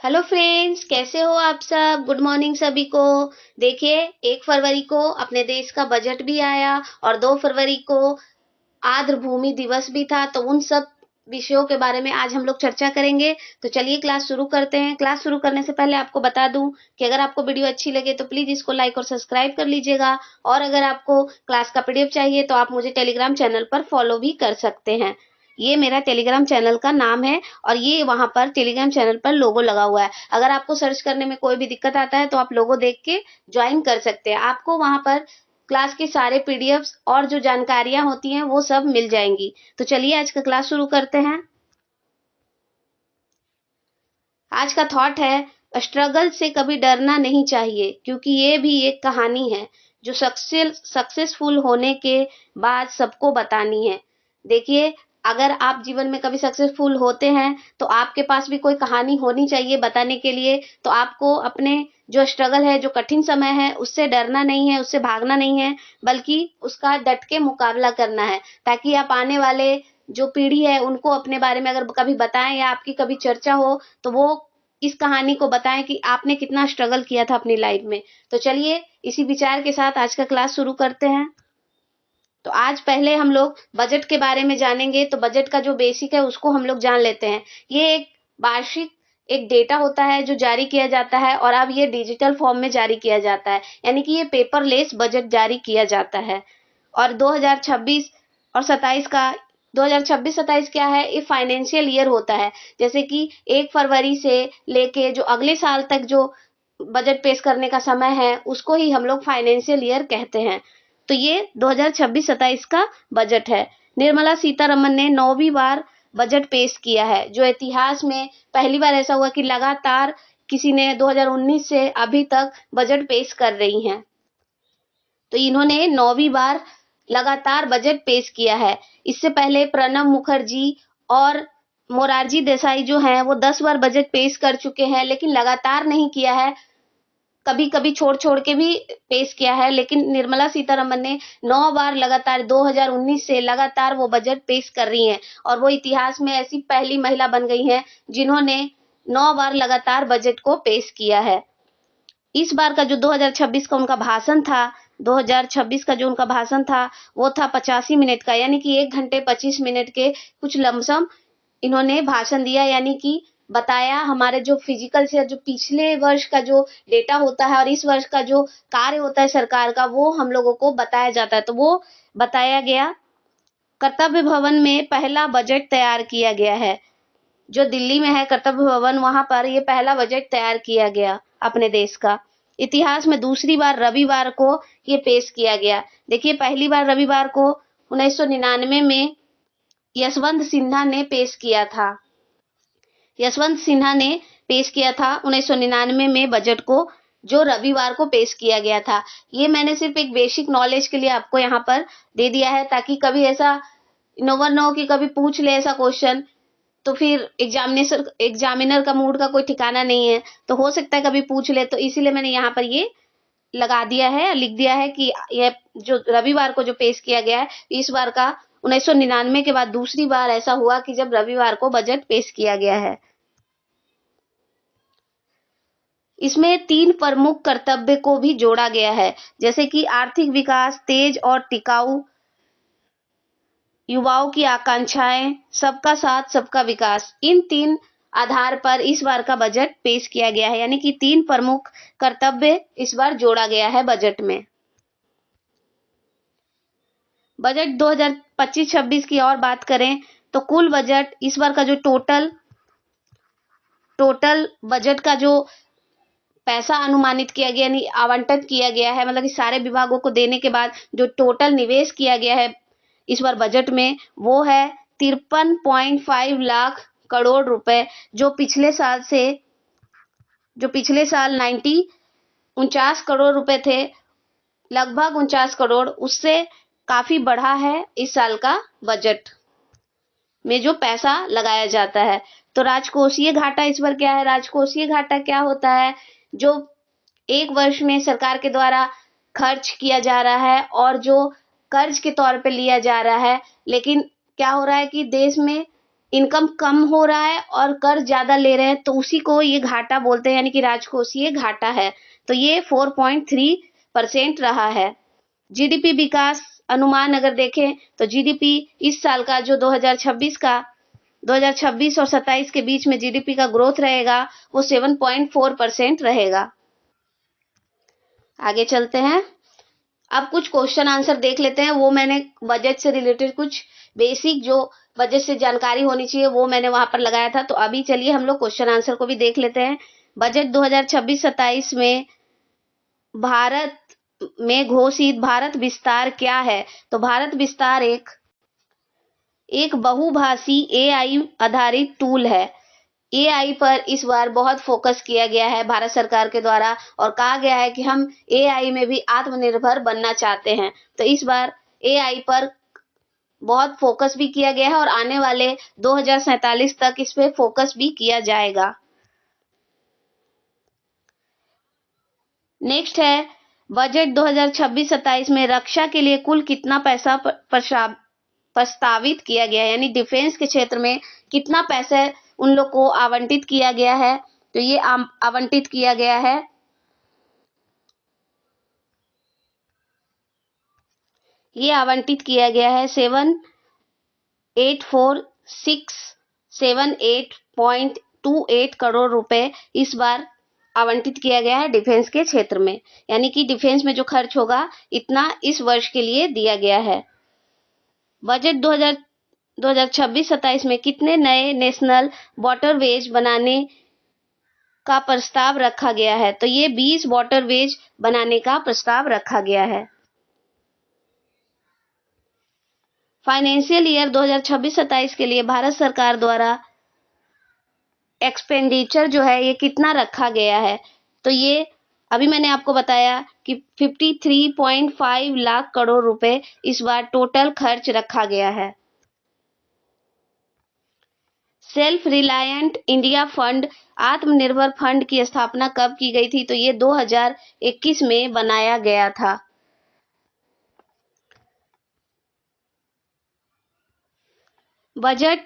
Hello friends, कैसे हो आप सब। गुड मॉर्निंग सभी को। देखिए, 1 फरवरी को अपने देश का बजट भी आया और 2 फरवरी को आर्द्र भूमि दिवस भी था। तो उन सब विषयों के बारे में आज हम लोग चर्चा करेंगे। तो चलिए क्लास शुरू करते हैं। क्लास शुरू करने से पहले आपको बता दूं कि अगर आपको वीडियो अच्छी लगे तो प्लीज इसको लाइक और सब्सक्राइब कर लीजिएगा। और अगर आपको क्लास का पीडीएफ चाहिए तो आप मुझे टेलीग्राम चैनल पर फॉलो भी कर सकते हैं। ये मेरा टेलीग्राम चैनल का नाम है और ये वहां पर टेलीग्राम चैनल पर लोगो लगा हुआ है। अगर आपको सर्च करने में कोई भी दिक्कत आता है तो आप लोगो देख के ज्वाइन कर सकते हैं। आपको वहां पर क्लास के सारे पीडीएफ्स और जो जानकारियां होती हैं वो सब मिल जाएंगी। तो चलिए आज का क्लास शुरू करते हैं। आज का थॉट है, स्ट्रगल से कभी डरना नहीं चाहिए, क्योंकि ये भी एक कहानी है जो सक्सेसफुल होने के बाद सबको बतानी है। देखिए, अगर आप जीवन में कभी सक्सेसफुल होते हैं तो आपके पास भी कोई कहानी होनी चाहिए बताने के लिए। तो आपको अपने जो स्ट्रगल है, जो कठिन समय है, उससे डरना नहीं है, उससे भागना नहीं है, बल्कि उसका डट के मुकाबला करना है, ताकि आप आने वाले जो पीढ़ी है उनको अपने बारे में अगर कभी बताएं या आपकी कभी चर्चा हो तो वो इस कहानी को बताएं कि आपने कितना स्ट्रगल किया था अपनी लाइफ में। तो चलिए इसी विचार के साथ आज का क्लास शुरू करते हैं। तो आज पहले हम लोग बजट के बारे में जानेंगे। तो बजट का जो बेसिक है उसको हम लोग जान लेते हैं। ये एक वार्षिक एक डेटा होता है जो जारी किया जाता है और अब ये डिजिटल फॉर्म में जारी किया जाता है, यानी कि ये पेपरलेस बजट जारी किया जाता है। और 2026 और 27 का 2026-27 क्या है, ये फाइनेंशियल ईयर होता है। जैसे कि 1 फरवरी से लेके जो अगले साल तक जो बजट पेश करने का समय है उसको ही हम लोग फाइनेंशियल ईयर कहते हैं। तो ये 2026-27 का बजट है। निर्मला सीतारमन ने 9वीं बार बजट पेश किया है, जो इतिहास में पहली बार ऐसा हुआ कि लगातार किसी ने 2019 से अभी तक बजट पेश कर रही हैं। तो इन्होंने 9वीं बार लगातार बजट पेश किया है। इससे पहले प्रणब मुखर्जी और मोरारजी देसाई जो हैं वो 10 बार बजट पेश कर चुके हैं, लेकिन लगातार नहीं किया है। कभी कभी छोड़ छोड़ के भी पेश किया है, लेकिन निर्मला सीतारमन ने 9 बार लगातार 2019 से लगातार वो बजट पेश कर रही हैं और वो इतिहास में ऐसी पहली महिला बन गई हैं जिन्होंने 9 बार लगातार बजट को पेश किया है। इस बार का जो 2026 का उनका भाषण था, 2026 का जो उनका भाषण था वो था 85 मिनट का, यानी कि 1 घंटे 25 मिनट के कुछ लमसम इन्होंने भाषण दिया, यानी कि बताया हमारे जो फिजिकल से जो पिछले वर्ष का जो डेटा होता है और इस वर्ष का जो कार्य होता है सरकार का, वो हम लोगों को बताया जाता है। तो वो बताया गया। कर्तव्य भवन में पहला बजट तैयार किया गया है। जो दिल्ली में है कर्तव्य भवन, वहां पर ये पहला बजट तैयार किया गया अपने देश का। इतिहास में दूसरी बार रविवार को ये पेश किया गया। देखिए, पहली बार रविवार को 1999 में यशवंत सिन्हा ने पेश किया था। यशवंत सिन्हा ने पेश किया था 1999 में बजट को, जो रविवार को पेश किया गया था। ये मैंने सिर्फ एक बेसिक नॉलेज के लिए आपको यहाँ पर दे दिया है, ताकि कभी ऐसा नोवर नो कि कभी पूछ ले ऐसा क्वेश्चन, तो फिर एग्जामिनर का मूड का कोई ठिकाना नहीं है। तो हो सकता है कभी पूछ ले, तो इसीलिए मैंने यहाँ पर ये लगा दिया है, लिख दिया है कि यह जो रविवार को जो पेश किया गया है, इस बार का 1999 के बाद दूसरी बार ऐसा हुआ कि जब रविवार को बजट पेश किया गया है। इसमें 3 प्रमुख कर्तव्य को भी जोड़ा गया है, जैसे कि आर्थिक विकास, तेज और टिकाऊ, युवाओं की आकांक्षाएं, सबका साथ सबका विकास। इन 3 आधार पर इस बार का बजट पेश किया गया है, यानी कि 3 प्रमुख कर्तव्य इस बार जोड़ा गया है बजट में। बजट 2025-26 की और बात करें तो कुल बजट इस बार का जो टोटल बजट का जो पैसा अनुमानित किया गया, यानी आवंटित किया गया है, मतलब कि सारे विभागों को देने के बाद जो टोटल निवेश किया गया है इस बार बजट में, वो है 53.5 लाख करोड़ रुपए, जो पिछले साल 49 करोड़ रुपए थे, लगभग 49 करोड़, उससे काफी बढ़ा है इस साल का बजट में जो पैसा लगाया जाता है। तो राजकोषीय घाटा इस बार क्या है, राजकोषीय घाटा क्या होता है, जो एक वर्ष में सरकार के द्वारा खर्च किया जा रहा है और जो कर्ज के तौर पे लिया जा रहा है, लेकिन क्या हो रहा है कि देश में इनकम कम हो रहा है और कर्ज ज्यादा ले रहे हैं, तो उसी को ये घाटा बोलते हैं, यानी कि राजकोषीय घाटा है। तो ये 4.3% रहा है। जीडीपी विकास अनुमान अगर देखें तो जीडीपी इस साल का जो 2026 और 27 के बीच में जीडीपी का ग्रोथ रहेगा वो 7.4% रहेगा। आगे चलते हैं। अब कुछ क्वेश्चन आंसर देख लेते हैं। वो मैंने बजट से रिलेटेड कुछ बेसिक जो बजट से जानकारी होनी चाहिए वो मैंने वहां पर लगाया था। तो अभी चलिए हम लोग क्वेश्चन आंसर को भी देख लेते हैं। बजट 2026-27 में भारत में घोषित भारत विस्तार क्या है? तो भारत विस्तार एक बहुभाषी एआई आधारित टूल है। एआई पर इस बार बहुत फोकस किया गया है भारत सरकार के द्वारा और कहा गया है कि हम एआई में भी आत्मनिर्भर बनना चाहते हैं। तो इस बार एआई पर बहुत फोकस भी किया गया है और आने वाले 2047 तक इस पे फोकस भी किया जाएगा। नेक्स्ट है बजट 2026-27 में रक्षा के लिए कुल कितना पैसा प्रस्तावित किया गया है, यानी डिफेंस के क्षेत्र में कितना पैसे उन लोग को आवंटित किया गया है। तो ये आवंटित किया गया है 7,84678.28 करोड़ रुपए इस बार आवंटित किया गया है डिफेंस के क्षेत्र में, यानी कि डिफेंस में जो खर्च होगा इतना इस वर्ष के लिए दिया गया है। बजट 2026-27 में कितने नए नेशनल वाटरवेज बनाने का प्रस्ताव रखा गया है? तो ये 20 वाटरवेज बनाने का प्रस्ताव रखा गया है। फाइनेंशियल ईयर 2026-27 के लिए भारत सरकार द्वारा एक्सपेंडिचर जो है ये कितना रखा गया है? तो ये अभी मैंने आपको बताया कि 53.5 लाख करोड़ रुपए इस बार टोटल खर्च रखा गया है। सेल्फ रिलायंट इंडिया फंड आत्मनिर्भर फंड की स्थापना कब की गई थी? तो ये 2021 में बनाया गया था। बजट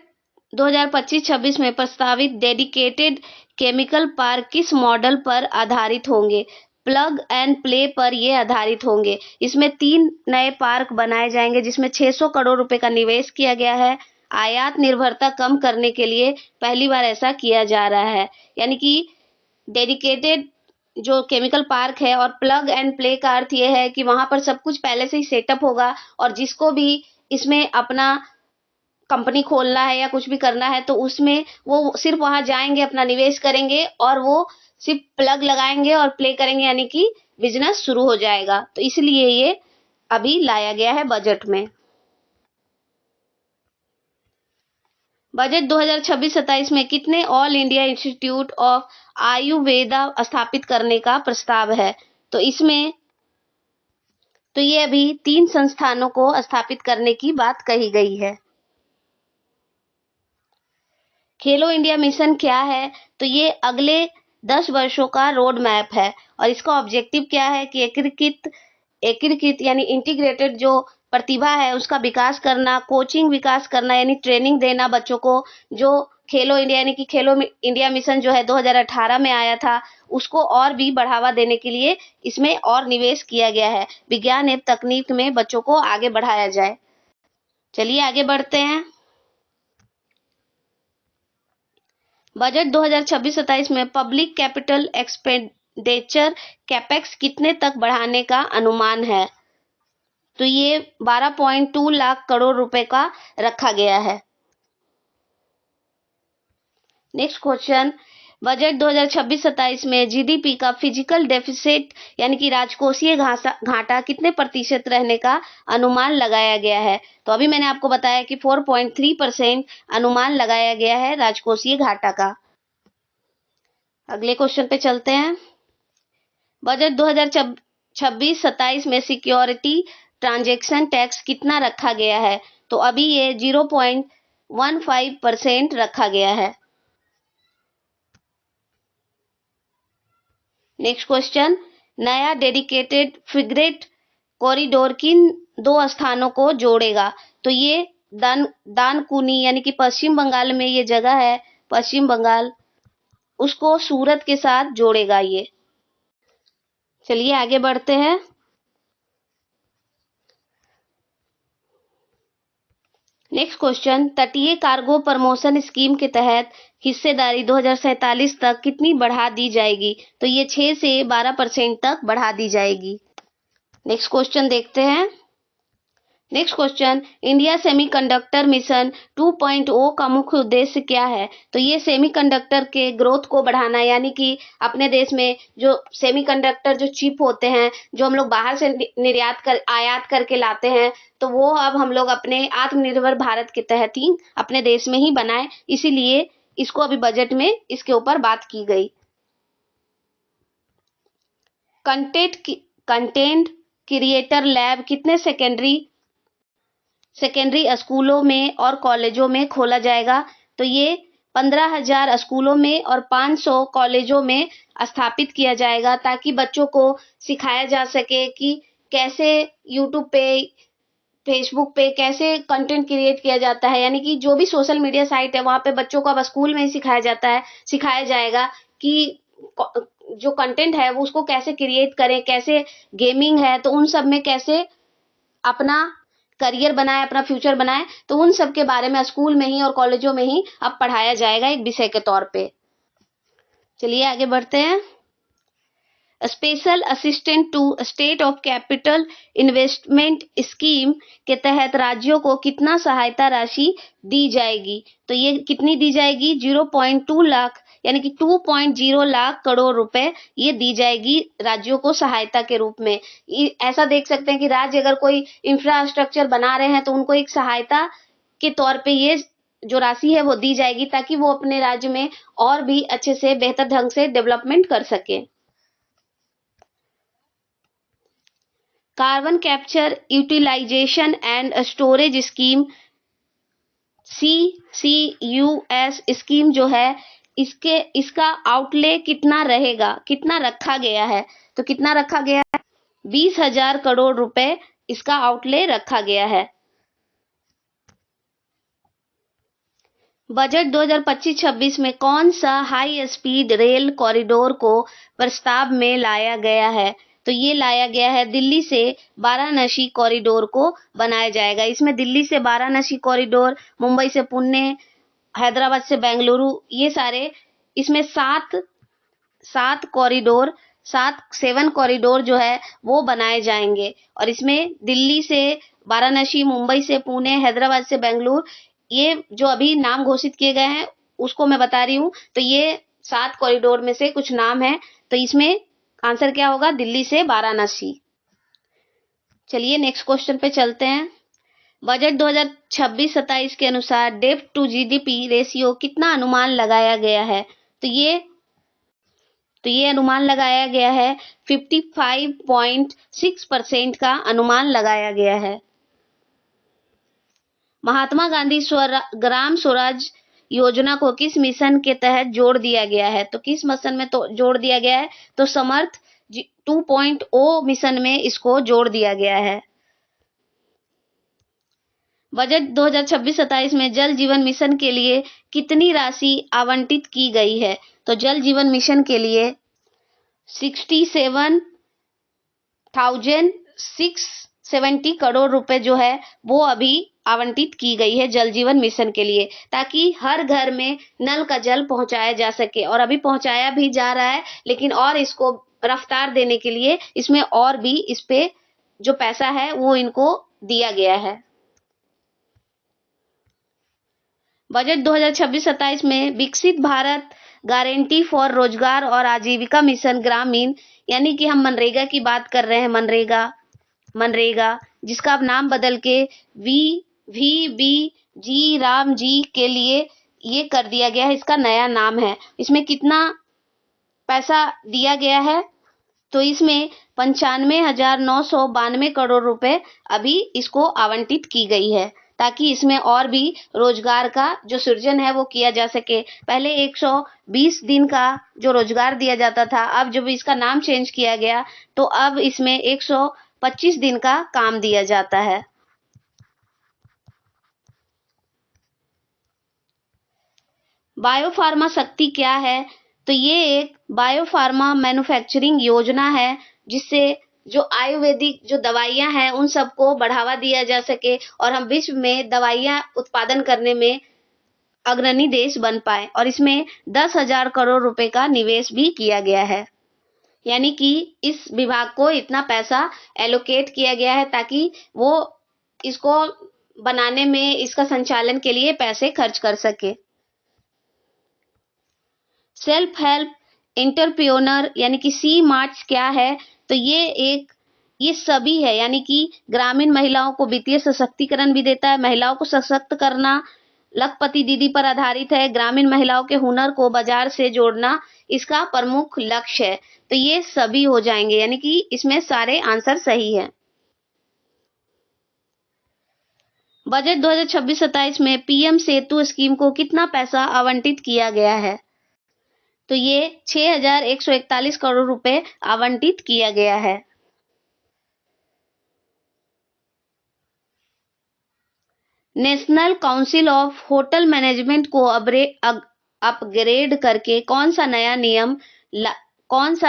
2025-26 में प्रस्तावित डेडिकेटेड केमिकल पार्क किस मॉडल पर आधारित होंगे? प्लग एंड प्ले पर ये आधारित होंगे। इसमें 3 नए पार्क बनाए जाएंगे जिसमें 600 करोड़ रुपए का निवेश किया गया है। आयात निर्भरता कम करने के लिए पहली बार ऐसा किया जा रहा है, यानी कि डेडिकेटेड जो केमिकल पार्क है और प्लग एंड प्ले का अर्थ यह है कि वहां पर सब कुछ पहले से ही सेटअप होगा और जिसको भी इसमें अपना कंपनी खोलना है या कुछ भी करना है तो उसमें वो सिर्फ वहां जाएंगे, अपना निवेश करेंगे और वो सिर्फ प्लग लगाएंगे और प्ले करेंगे, यानी कि बिजनेस शुरू हो जाएगा। तो इसलिए ये अभी लाया गया है बजट में। बजट 2026-27 में कितने all India institute of Ayurveda स्थापित करने का प्रस्ताव है? तो इसमें तो ये अभी 3 संस्थानों को स्थापित करने की बात कही गई है। खेलो इंडिया मिशन क्या है? तो ये अगले 10 वर्षों का रोड मैप है और इसका ऑब्जेक्टिव क्या है कि एकीकृत यानी इंटीग्रेटेड जो प्रतिभा है उसका विकास करना, कोचिंग विकास करना यानी ट्रेनिंग देना बच्चों को। जो खेलो इंडिया यानी कि खेलो इंडिया मिशन जो है 2018 में आया था उसको और भी बढ़ावा देने के लिए इसमें और निवेश किया गया है। विज्ञान एवं तकनीक में बच्चों को आगे बढ़ाया जाए। चलिए आगे बढ़ते हैं। बजट 2026-27 में पब्लिक कैपिटल एक्सपेंडिचर कैपेक्स कितने तक बढ़ाने का अनुमान है? तो ये 12.2 लाख करोड़ रुपए का रखा गया है। नेक्स्ट क्वेश्चन, बजट 2026-27 में जीडीपी का फिजिकल डेफिसिट यानी कि राजकोषीय घाटा कितने प्रतिशत रहने का अनुमान लगाया गया है? तो अभी मैंने आपको बताया कि 4.3% अनुमान लगाया गया है राजकोषीय घाटा का। अगले क्वेश्चन पे चलते हैं। बजट 2026-27 में सिक्योरिटी ट्रांजैक्शन टैक्स कितना रखा गया है? तो अभी ये 0.15% रखा गया है। नेक्स्ट क्वेश्चन, नया डेडिकेटेड फ्रिगेट कॉरिडोर किन 2 स्थानों को जोड़ेगा? तो ये दानकुनी यानी कि पश्चिम बंगाल में ये जगह है, पश्चिम बंगाल, उसको सूरत के साथ जोड़ेगा ये। चलिए आगे बढ़ते हैं। नेक्स्ट क्वेश्चन, तटीय कार्गो प्रमोशन स्कीम के तहत हिस्सेदारी 2047 तक कितनी बढ़ा दी जाएगी? तो ये 6 से 12% तक बढ़ा दी जाएगी। नेक्स्ट क्वेश्चन देखते हैं। Next question, India semiconductor mission 2.0 का मुख्य उद्देश्य क्या है? तो ये सेमीकंडक्टर के ग्रोथ को बढ़ाना, यानी कि अपने देश में जो सेमीकंडक्टर जो चिप होते हैं, जो हम लोग बाहर से आयात करके लाते हैं, तो वो अब हम लोग अपने आत्मनिर्भर भारत के तहत ही अपने देश में ही बनाए, इसीलिए इसको अभी बजट में इसके ऊपर बात की गई। कंटेंट क्रिएटर लैब कितने सेकेंडरी स्कूलों में और कॉलेजों में खोला जाएगा? तो ये 15,000 स्कूलों में और 500 कॉलेजों में स्थापित किया जाएगा, ताकि बच्चों को सिखाया जा सके कि कैसे यूट्यूब पे, फेसबुक पे कैसे कंटेंट क्रिएट किया जाता है, यानी कि जो भी सोशल मीडिया साइट है वहां पे बच्चों को अब स्कूल में ही सिखाया जाएगा कि जो कंटेंट है वो उसको कैसे क्रिएट करें, कैसे गेमिंग है तो उन सब में कैसे अपना करियर बनाए, अपना फ्यूचर बनाए, तो उन सब के बारे में स्कूल में ही और कॉलेजों में ही अब पढ़ाया जाएगा एक विषय के तौर पे। चलिए आगे बढ़ते हैं। Special assistant to state of capital investment scheme के तहत राज्यों को कितना सहायता राशि दी जाएगी? तो ये कितनी दी जाएगी? 0.2 लाख यानी कि 2.0 लाख करोड़ रुपए ये दी जाएगी राज्यों को सहायता के रूप में। ऐसा देख सकते हैं कि राज्य अगर कोई इंफ्रास्ट्रक्चर बना रहे हैं तो उनको एक सहायता के तौर पे ये जो राशि है वो दी जाएगी, ताकि वो अपने राज्य में और भी अच्छे से बेहतर ढंग से डेवलपमेंट कर सके। Carbon capture utilization and storage scheme CCUS scheme जो है, इसका आउटले कितना रहेगा, कितना रखा गया है? तो कितना रखा गया है? 20,000 करोड़ रुपए इसका आउटले रखा गया है। बजट 2025-26 में कौन सा हाई स्पीड रेल कॉरिडोर को प्रस्ताव में लाया गया है? तो ये लाया गया है दिल्ली से वाराणसी कॉरिडोर को बनाया जाएगा। इसमें दिल्ली से वाराणसी कॉरिडोर, मुंबई से पुणे, हैदराबाद से बेंगलुरु, ये सारे इसमें सेवन कॉरिडोर जो है वो बनाए जाएंगे। और इसमें दिल्ली से वाराणसी, मुंबई से पुणे, हैदराबाद से बेंगलुरु, ये जो अभी नाम घोषित किए गए हैं उसको मैं बता रही हूँ। तो ये 7 कॉरिडोर में से कुछ नाम है, तो इसमें आंसर क्या होगा? दिल्ली से वाराणसी। चलिए नेक्स्ट क्वेश्चन पे चलते हैं। बजट 2026-27 के अनुसार डेब्ट टू जीडीपी रेशियो कितना अनुमान लगाया गया है? तो ये अनुमान लगाया गया है 55.6% का अनुमान लगाया गया है। महात्मा गांधी ग्राम स्वराज योजना को किस मिशन के तहत जोड़ दिया गया है? तो किस मिशन में तो जोड़ दिया गया है? तो समर्थ 2.0 मिशन में इसको जोड़ दिया गया है। बजट 2026-27 में जल जीवन मिशन के लिए कितनी राशि आवंटित की गई है? तो जल जीवन मिशन के लिए 67,670 करोड़ रुपए जो है वो अभी आवंटित की गई है जल जीवन मिशन के लिए, ताकि हर घर में नल का जल पहुंचाया जा सके। और अभी पहुंचाया भी जा रहा है, लेकिन और इसको रफ्तार देने के लिए इसमें और भी इस पे जो पैसा है वो इनको दिया गया है। बजट 2026-27 में विकसित भारत गारंटी फॉर रोजगार और आजीविका मिशन ग्रामीण, यानी कि हम मनरेगा की बात कर रहे हैं, मनरेगा जिसका अब नाम बदल के VVBG राम जी के लिए ये कर दिया गया है, इसका नया नाम है। इसमें कितना पैसा दिया गया है? तो इसमें 95,992 करोड़ रुपए अभी इसको आवंटित की गई है, ताकि इसमें और भी रोजगार का जो सृजन है वो किया जा सके। पहले 120 दिन का जो रोजगार दिया जाता था, अब जब इसका नाम चेंज किया गया तो अब इसमें 125 दिन का काम दिया जाता है। बायोफार्मा शक्ति क्या है? तो ये एक बायोफार्मा मैन्युफैक्चरिंग योजना है, जिससे जो आयुर्वेदिक जो दवाइयाँ हैं, उन सबको बढ़ावा दिया जा सके और हम विश्व में दवाइयाँ उत्पादन करने में अग्रणी देश बन पाएँ और इसमें 10,000 करोड़ रुपए का निवेश भी किया गया है। यानी कि इस विभाग को इतना पैसा एलोकेट किया गया है ताकि वो इसको बनाने में, इसका संचालन के लिए पैसे खर्च कर सके। सेल्फ हेल्प एंटरप्रेन्योर यानी कि सी मार्ट्स क्या है? तो ये सभी है, यानी कि ग्रामीण महिलाओं को वित्तीय सशक्तिकरण भी देता है। महिलाओं को सशक्त करना लखपति दीदी पर आधारित है। ग्रामीण महिलाओं के हुनर को बाजार से जोड़ना इसका प्रमुख लक्ष्य है। तो ये सभी हो जाएंगे, यानी कि इसमें सारे आंसर सही है। बजट 2026-27 में पीएम सेतु स्कीम को कितना पैसा आवंटित किया गया है? तो ये 6,141 करोड़ रुपए आवंटित किया गया है। National council of hotel management को अपग्रेड करके कौन सा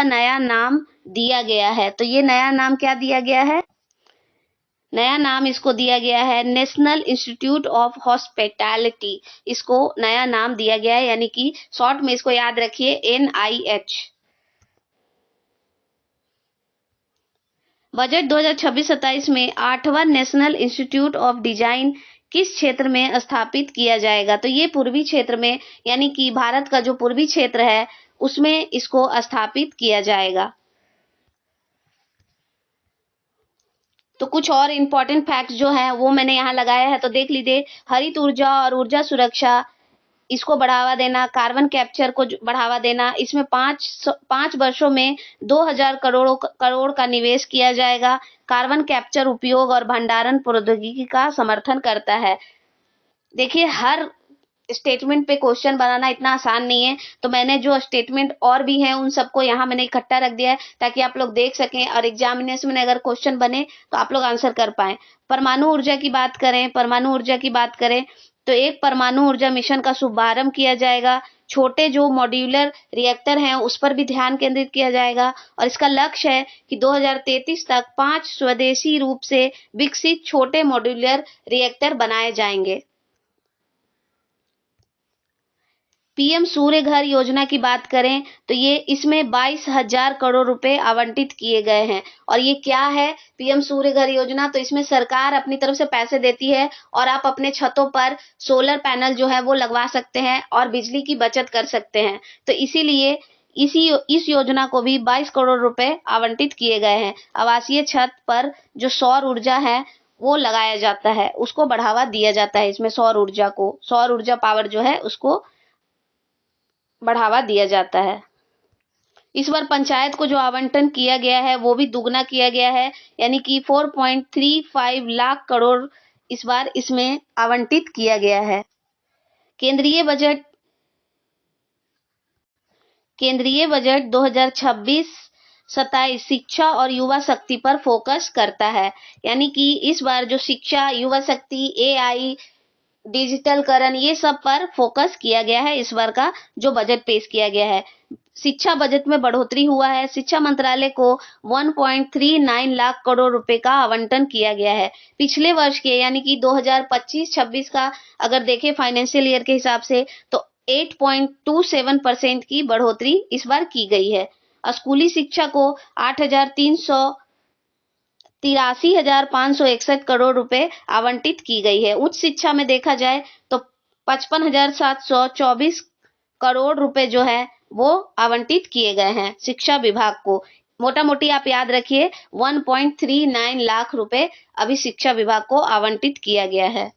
नया नाम दिया गया है? तो ये नया नाम क्या दिया गया है? नया नाम इसको दिया गया है नेशनल इंस्टीट्यूट ऑफ हॉस्पिटैलिटी। इसको नया नाम दिया गया है, यानी कि शॉर्ट में इसको याद रखिए NIH। बजट 2026-27 में 8वां नेशनल इंस्टीट्यूट ऑफ डिजाइन किस क्षेत्र में स्थापित किया जाएगा? तो ये पूर्वी क्षेत्र में, यानी कि भारत का जो पूर्वी क्षेत्र है उसमें इसको स्थापित किया जाएगा। तो कुछ और इम्पोर्टेंट फैक्ट्स जो हैं वो मैंने यहाँ लगाया है, तो देख लीजिए। हरित ऊर्जा और ऊर्जा सुरक्षा, इसको बढ़ावा देना, कार्बन कैप्चर को बढ़ावा देना, इसमें 5 वर्षों में 2,000 करोड़ का निवेश किया जाएगा। कार्बन कैप्चर उपयोग और भंडारण प्रौद्योगिकी का समर्थन करता है। देखिए, हर स्टेटमेंट पे क्वेश्चन बनाना इतना आसान नहीं है, तो मैंने जो स्टेटमेंट और भी हैं उन सबको यहाँ मैंने इकट्ठा रख दिया है ताकि आप लोग देख सकें और एग्जामिनेशन में अगर क्वेश्चन बने तो आप लोग आंसर कर पाएं। परमाणु ऊर्जा की बात करें तो एक परमाणु ऊर्जा मिशन का शुभारंभ किया जाएगा। छोटे जो मॉड्यूलर रिएक्टर हैं उस पर भी ध्यान केंद्रित किया जाएगा और इसका लक्ष्य है कि 2033 तक 5 स्वदेशी रूप से विकसित छोटे मॉड्यूलर रिएक्टर बनाए जाएंगे। पीएम सूर्य घर योजना की बात करें तो ये इसमें 22,000 करोड़ रुपए आवंटित किए गए हैं। और ये क्या है पीएम सूर्य घर योजना? तो इसमें सरकार अपनी तरफ से पैसे देती है और आप अपने छतों पर सोलर पैनल जो है वो लगवा सकते हैं और बिजली की बचत कर सकते हैं। तो इसीलिए इस योजना को भी 22 करोड़ रुपए आवंटित किए गए हैं। आवासीय छत पर जो सौर ऊर्जा है वो लगाया जाता है, उसको बढ़ावा दिया जाता है। इसमें सौर ऊर्जा पावर जो है उसको बढ़ावा दिया जाता है। इस बार पंचायत को जो आवंटन किया गया है वो भी दुगना किया गया है, यानी कि 4.35 लाख करोड़ इस बार इसमें आवंटित किया गया है। केंद्रीय बजट 2026-27 शिक्षा और युवा शक्ति पर फोकस करता है, यानी कि इस बार जो शिक्षा, युवा शक्ति, AI, डिजिटलकरण, ये सब पर फोकस किया गया है। इस बार का जो बजट पेश किया गया है, शिक्षा बजट में बढ़ोतरी हुआ है। शिक्षा मंत्रालय को 1.39 लाख करोड़ रुपए का आवंटन किया गया है। पिछले वर्ष के यानी कि 2025-26 का अगर देखें फाइनेंशियल ईयर के हिसाब से तो 8.27% की बढ़ोतरी इस बार की गई है। स्कूली शिक्षा को 83,561 करोड़ रुपए आवंटित की गई है। उच्च शिक्षा में देखा जाए तो 55,724 करोड़ रुपए जो है वो आवंटित किए गए हैं शिक्षा विभाग को। मोटा मोटी आप याद रखिए 1.39 लाख रुपए अभी शिक्षा विभाग को आवंटित किया गया है।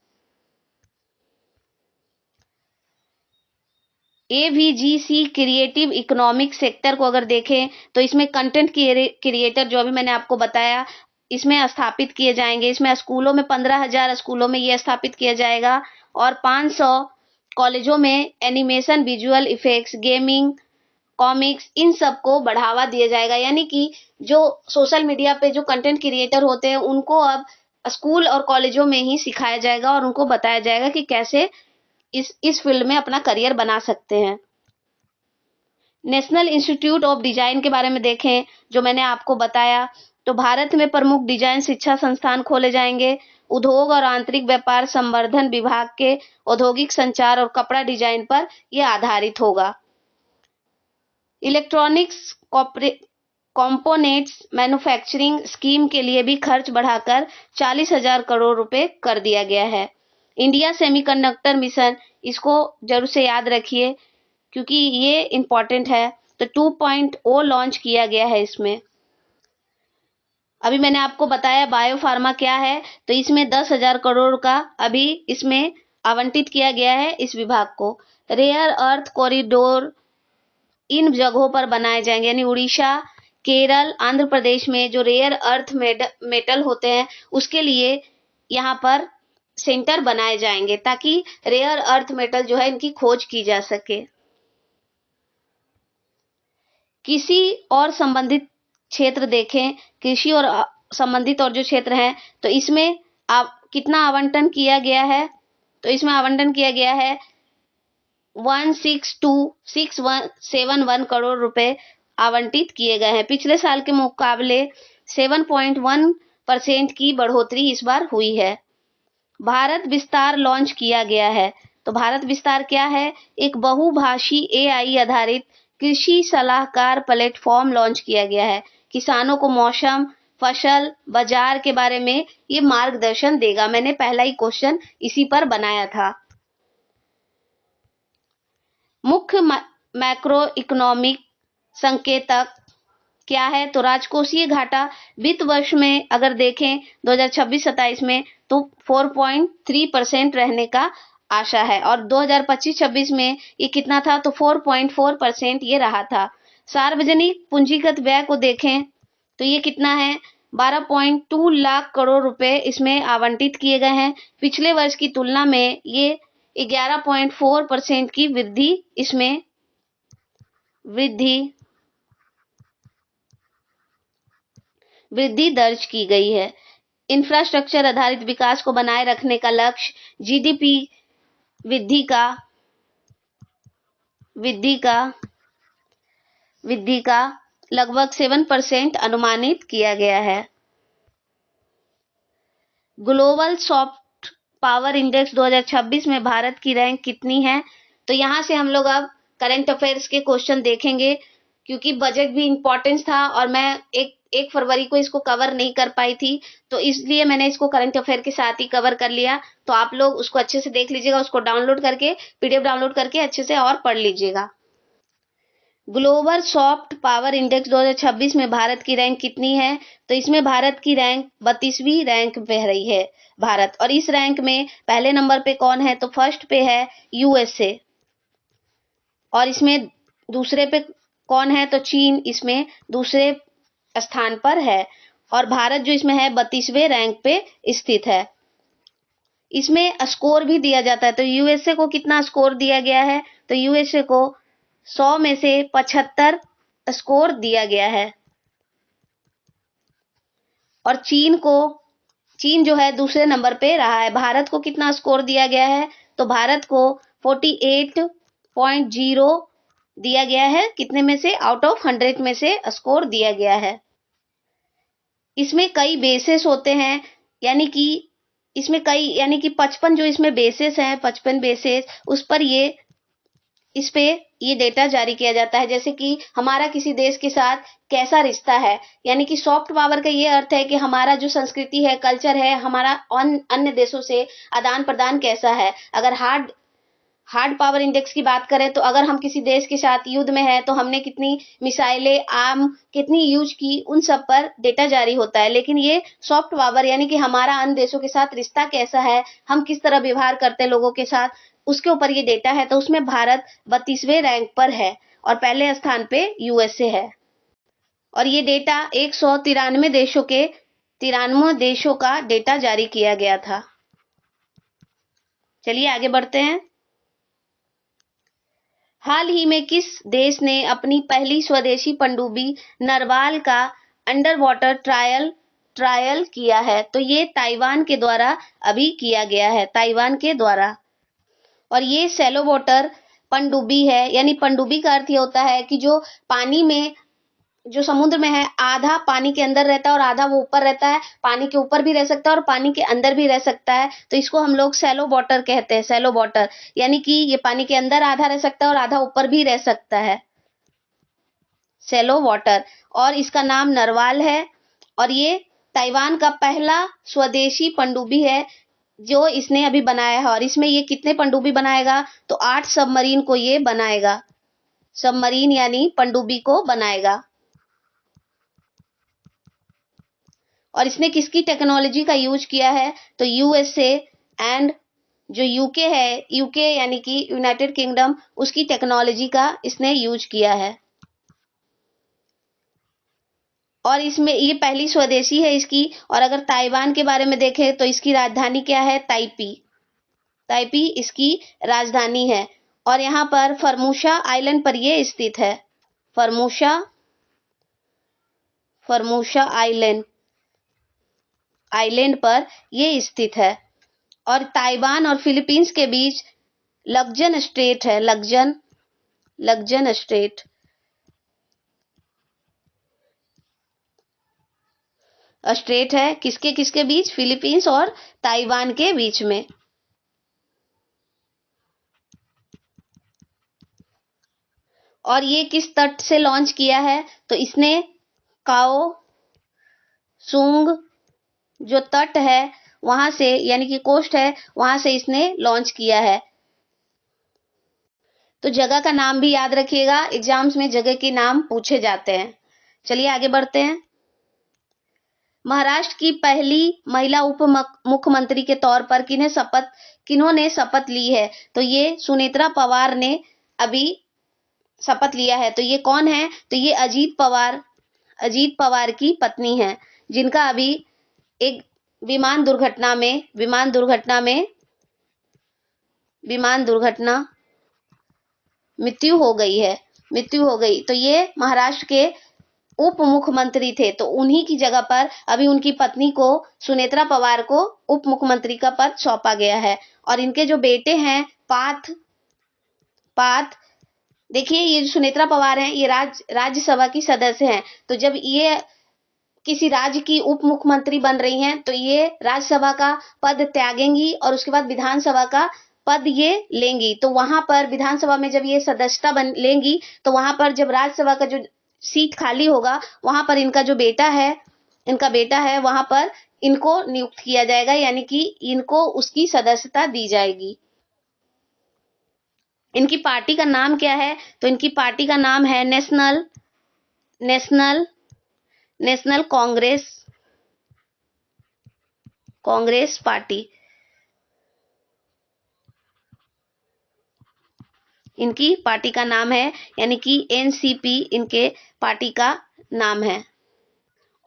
AVGC क्रिएटिव इकोनॉमिक सेक्टर को अगर देखें तो इसमें कंटेंट क्रिएटर जो अभी मैंने आपको बताया इसमें स्थापित किए जाएंगे। इसमें स्कूलों में 15,000 स्कूलों में ये स्थापित किया जाएगा और 500 कॉलेजों में animation, visual effects, gaming, comics, इन सब को बढ़ावा दिया जाएगा। यानी कि जो सोशल मीडिया पे जो कंटेंट क्रिएटर होते हैं उनको अब स्कूल और कॉलेजों में ही सिखाया जाएगा और उनको बताया जाएगा कि कैसे इस फील्ड में अपना करियर बना सकते हैं। नेशनल इंस्टीट्यूट ऑफ डिजाइन के बारे में देखें, जो मैंने आपको बताया, तो भारत में प्रमुख डिजाइन शिक्षा संस्थान खोले जाएंगे। उद्योग और आंतरिक व्यापार संवर्धन विभाग के औद्योगिक संचार और कपड़ा डिजाइन पर यह आधारित होगा। इलेक्ट्रॉनिक्स कंपोनेंट्स मैन्युफैक्चरिंग स्कीम के लिए भी खर्च बढ़ाकर 40,000 करोड़ रुपए कर दिया गया है। इंडिया सेमीकंडक्टर मिशन, इसको जरूर से याद रखिए क्योंकि ये इम्पोर्टेंट है। तो 2.0 लॉन्च किया गया है इसमें। अभी मैंने आपको बताया बायो फार्मा क्या है, तो इसमें 10,000 करोड़ का अभी इसमें आवंटित किया गया है इस विभाग को। रेयर अर्थ कॉरिडोर इन जगहों पर बनाए जाएंगे, यानी उड़ीसा, केरल, आंध्र प्रदेश में जो रेयर अर्थ मेटल होते हैं उसके लिए यहाँ पर सेंटर बनाए जाएंगे ताकि रेयर अर्थ मेटल जो है इनकी खोज की जा सके। कृषि और संबंधित क्षेत्र देखें, कृषि और संबंधित और जो क्षेत्र हैं, तो इसमें आप कितना आवंटन किया गया है, तो इसमें आवंटन किया गया है 162,671 करोड़ रुपए आवंटित किए गए हैं। पिछले साल के मुकाबले 7.1% की बढ़ोतरी इस बार हुई है। भारत विस्तार लॉन्च किया गया है, तो भारत विस्तार क्या है? एक बहुभाषी AI आधारित कृषि सलाहकार प्लेटफॉर्म लॉन्च किया गया है। किसानों को मौसम, फसल, बाजार के बारे में ये मार्गदर्शन देगा। मैंने पहला ही क्वेश्चन इसी पर बनाया था। मुख्य मैक्रो इकोनॉमिक संकेतक क्या है? तो राजकोषीय घाटा वित्त वर्ष में अगर देखें 2026-27 में तो 4.3% रहने का आशा है और 2025-26 में ये कितना था? तो 4.4% ये रहा था। सार्वजनिक पूंजीगत व्यय को देखें तो ये कितना है? 12.2 लाख करोड़ रुपए इसमें आवंटित किए गए हैं। पिछले वर्ष की तुलना में ये 11.4% की इसमें वृद्धि दर्ज की गई है। इंफ्रास्ट्रक्चर आधारित विकास को बनाए रखने का लक्ष्य GDP वृद्धि का लगभग 7% अनुमानित किया गया है। ग्लोबल सॉफ्ट पावर इंडेक्स 2026 में भारत की रैंक कितनी है? तो यहाँ से हम लोग अब करंट अफेयर्स के क्वेश्चन देखेंगे क्योंकि बजट भी इम्पोर्टेंस था और मैं एक फरवरी को इसको कवर नहीं कर पाई थी, तो इसलिए मैंने इसको करंट अफेयर के साथ ही कवर कर लिया। तो आप लोग उसको अच्छे से देख लीजिएगा, उसको डाउनलोड करके PDF डाउनलोड करके अच्छे से और पढ़ लीजिएगा। ग्लोबल सॉफ्ट पावर इंडेक्स 2026 में भारत की रैंक कितनी है? तो इसमें भारत की रैंक 32वीं रैंक पे रही है भारत। और इस रैंक में पहले नंबर पे कौन है? तो फर्स्ट पे है USA। और इसमें दूसरे पे कौन है? तो चीन इसमें दूसरे स्थान पर है और भारत जो इसमें है 32वें रैंक पे स्थित है। इसमें स्कोर भी दिया जाता है, तो USA को कितना स्कोर दिया गया है? तो USA को 100 में से 75 स्कोर दिया गया है। और चीन जो है दूसरे नंबर पे रहा है। भारत को कितना स्कोर दिया गया है? तो भारत को 48.0 दिया गया है। कितने में से? आउट ऑफ 100 में से स्कोर दिया गया है। इसमें कई बेसेस होते हैं, यानी कि इसमें 55 जो इसमें बेसेस हैं, 55 बेसेस, उस पर इस पे ये डेटा जारी किया जाता है। जैसे कि हमारा किसी देश के साथ कैसा रिश्ता है, यानी कि सॉफ्ट पावर का ये अर्थ है कि हमारा जो संस्कृति है, कल्चर है, हमारा अन्य देशों से आदान प्रदान कैसा है। अगर हार्ड पावर इंडेक्स की बात करें तो अगर हम किसी देश के साथ युद्ध में है तो हमने कितनी मिसाइलें, आर्म कितनी यूज की, उन सब पर डेटा जारी होता है। लेकिन ये सॉफ्ट पावर यानी कि हमारा अन्य देशों के साथ रिश्ता कैसा है, हम किस तरह व्यवहार करते हैं लोगों के साथ, उसके ऊपर ये डेटा है। तो उसमें भारत 32वें रैंक पर है और पहले स्थान पे USA है। और ये डेटा 193 देशों का डेटा जारी किया गया था। चलिए आगे बढ़ते हैं। हाल ही में किस देश ने अपनी पहली स्वदेशी पनडुब्बी नरवाल का अंडर वाटर ट्रायल किया है? तो ये ताइवान के द्वारा अभी किया गया है, ताइवान के द्वारा। और ये सैलो वाटर पनडुब्बी है, यानी पनडुब्बी का अर्थ ये होता है कि जो पानी में, जो समुद्र में है, आधा पानी के अंदर रहता है और आधा वो ऊपर रहता है। पानी के ऊपर भी रह सकता है और पानी के अंदर भी रह सकता है, तो इसको हम लोग सैलो वाटर कहते हैं। सैलो वाटर यानी कि ये पानी के अंदर आधा रह सकता है और आधा ऊपर भी रह सकता है, सैलो वाटर। और इसका नाम नरवाल है और ये ताइवान का पहला स्वदेशी पनडुब्बी है जो इसने अभी बनाया है। और इसमें ये कितने पनडुब्बी बनाएगा, तो 8 सबमरीन को ये बनाएगा। सबमरीन यानी पनडुब्बी को बनाएगा। और इसने किसकी टेक्नोलॉजी का यूज किया है, तो यूएसए एंड जो यूके है, यूके यानी कि यूनाइटेड किंगडम, उसकी टेक्नोलॉजी का इसने यूज किया है। और इसमें ये पहली स्वदेशी है इसकी। और अगर ताइवान के बारे में देखें तो इसकी राजधानी क्या है, ताइपी। ताइपी इसकी राजधानी है। और यहाँ पर फॉर्मोसा आइलैंड पर ये स्थित है। फॉर्मोसा आइलैंड पर ये स्थित है। और ताइवान और फिलीपींस के बीच लक्जन स्ट्रेट है। लक्जन स्ट्रेट है किसके किसके बीच, फिलीपींस और ताइवान के बीच में। और ये किस तट से लॉन्च किया है, तो इसने काओ सुंग जो तट है वहां से, यानी कि कोस्ट है, वहां से इसने लॉन्च किया है। तो जगह का नाम भी याद रखिएगा, एग्जाम्स में जगह के नाम पूछे जाते हैं। चलिए आगे बढ़ते हैं। महाराष्ट्र की पहली महिला उप मुख्यमंत्री के तौर पर किन्होंने शपथ ली है, तो ये सुनेत्रा पवार ने अभी शपथ लिया है। तो ये कौन है, तो ये अजीत पवार की पत्नी है, जिनका अभी एक विमान दुर्घटना मृत्यु हो गई। तो ये महाराष्ट्र के उप मुख्यमंत्री थे, तो उन्हीं की जगह पर अभी उनकी पत्नी को, सुनेत्रा पवार को, उप मुख्यमंत्री का पद सौंपा गया है। और इनके जो बेटे हैं पाथ, देखिए ये सुनेत्रा पवार हैं, ये राज्यसभा की सदस्य हैं। तो जब ये किसी राज्य की उप मुख्यमंत्री बन रही हैं, तो ये राज्यसभा का पद त्यागेंगी और उसके बाद विधानसभा का पद ये लेंगी। तो वहां पर विधानसभा में जब ये सदस्यता लेंगी, तो वहां पर जब राज्यसभा का जो सीट खाली होगा, वहां पर इनका बेटा है, वहां पर इनको नियुक्त किया जाएगा, यानी कि इनको उसकी सदस्यता दी जाएगी। इनकी पार्टी का नाम क्या है, तो इनकी पार्टी का नाम है नेशनल कांग्रेस पार्टी। इनकी पार्टी का नाम है, यानी कि एनसीपी इनके पार्टी का नाम है।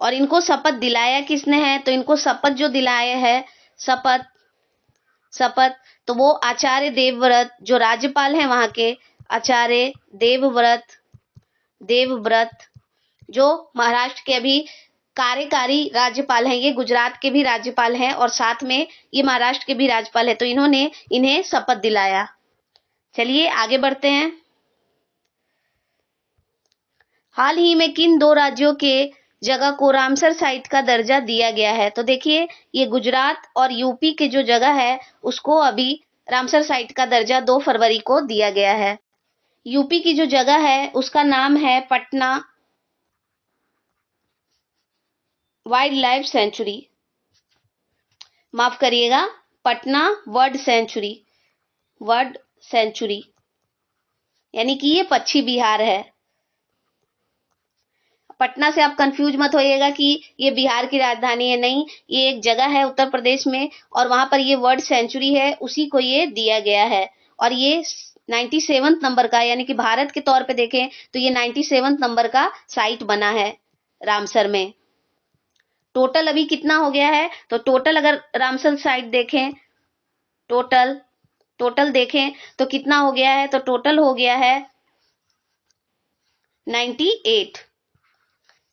और इनको शपथ दिलाया किसने है, तो इनको शपथ जो दिलाया है, शपथ तो वो आचार्य देवव्रत, जो राज्यपाल हैं वहां के, आचार्य देवव्रत जो महाराष्ट्र के अभी कार्यकारी राज्यपाल हैं। ये गुजरात के भी राज्यपाल हैं और साथ में ये महाराष्ट्र के भी राज्यपाल हैं, तो इन्होंने इन्हें शपथ दिलाया। चलिए आगे बढ़ते हैं। हाल ही में किन 2 राज्यों के जगह को रामसर साइट का दर्जा दिया गया है, तो देखिए ये गुजरात और यूपी के जो जगह है उसको अभी रामसर साइट का दर्जा 2 फरवरी को दिया गया है। यूपी की जो जगह है उसका नाम है पटना वाइल्ड लाइफ सेंचुरी, माफ करिएगा, पटना वर्ड सेंचुरी, यानी कि ये पश्चिम बिहार है। पटना से आप कंफ्यूज मत होइएगा कि ये बिहार की राजधानी है, नहीं, ये एक जगह है उत्तर प्रदेश में और वहां पर ये वर्ड सेंचुरी है, उसी को ये दिया गया है। और ये 97 नंबर का, यानी कि भारत के तौर पे देखें तो ये 97 नंबर का साइट बना है रामसर में। टोटल अभी कितना हो गया है, तो टोटल अगर रामसर साइट देखें, टोटल देखें तो कितना हो गया है, तो टोटल हो गया है 98।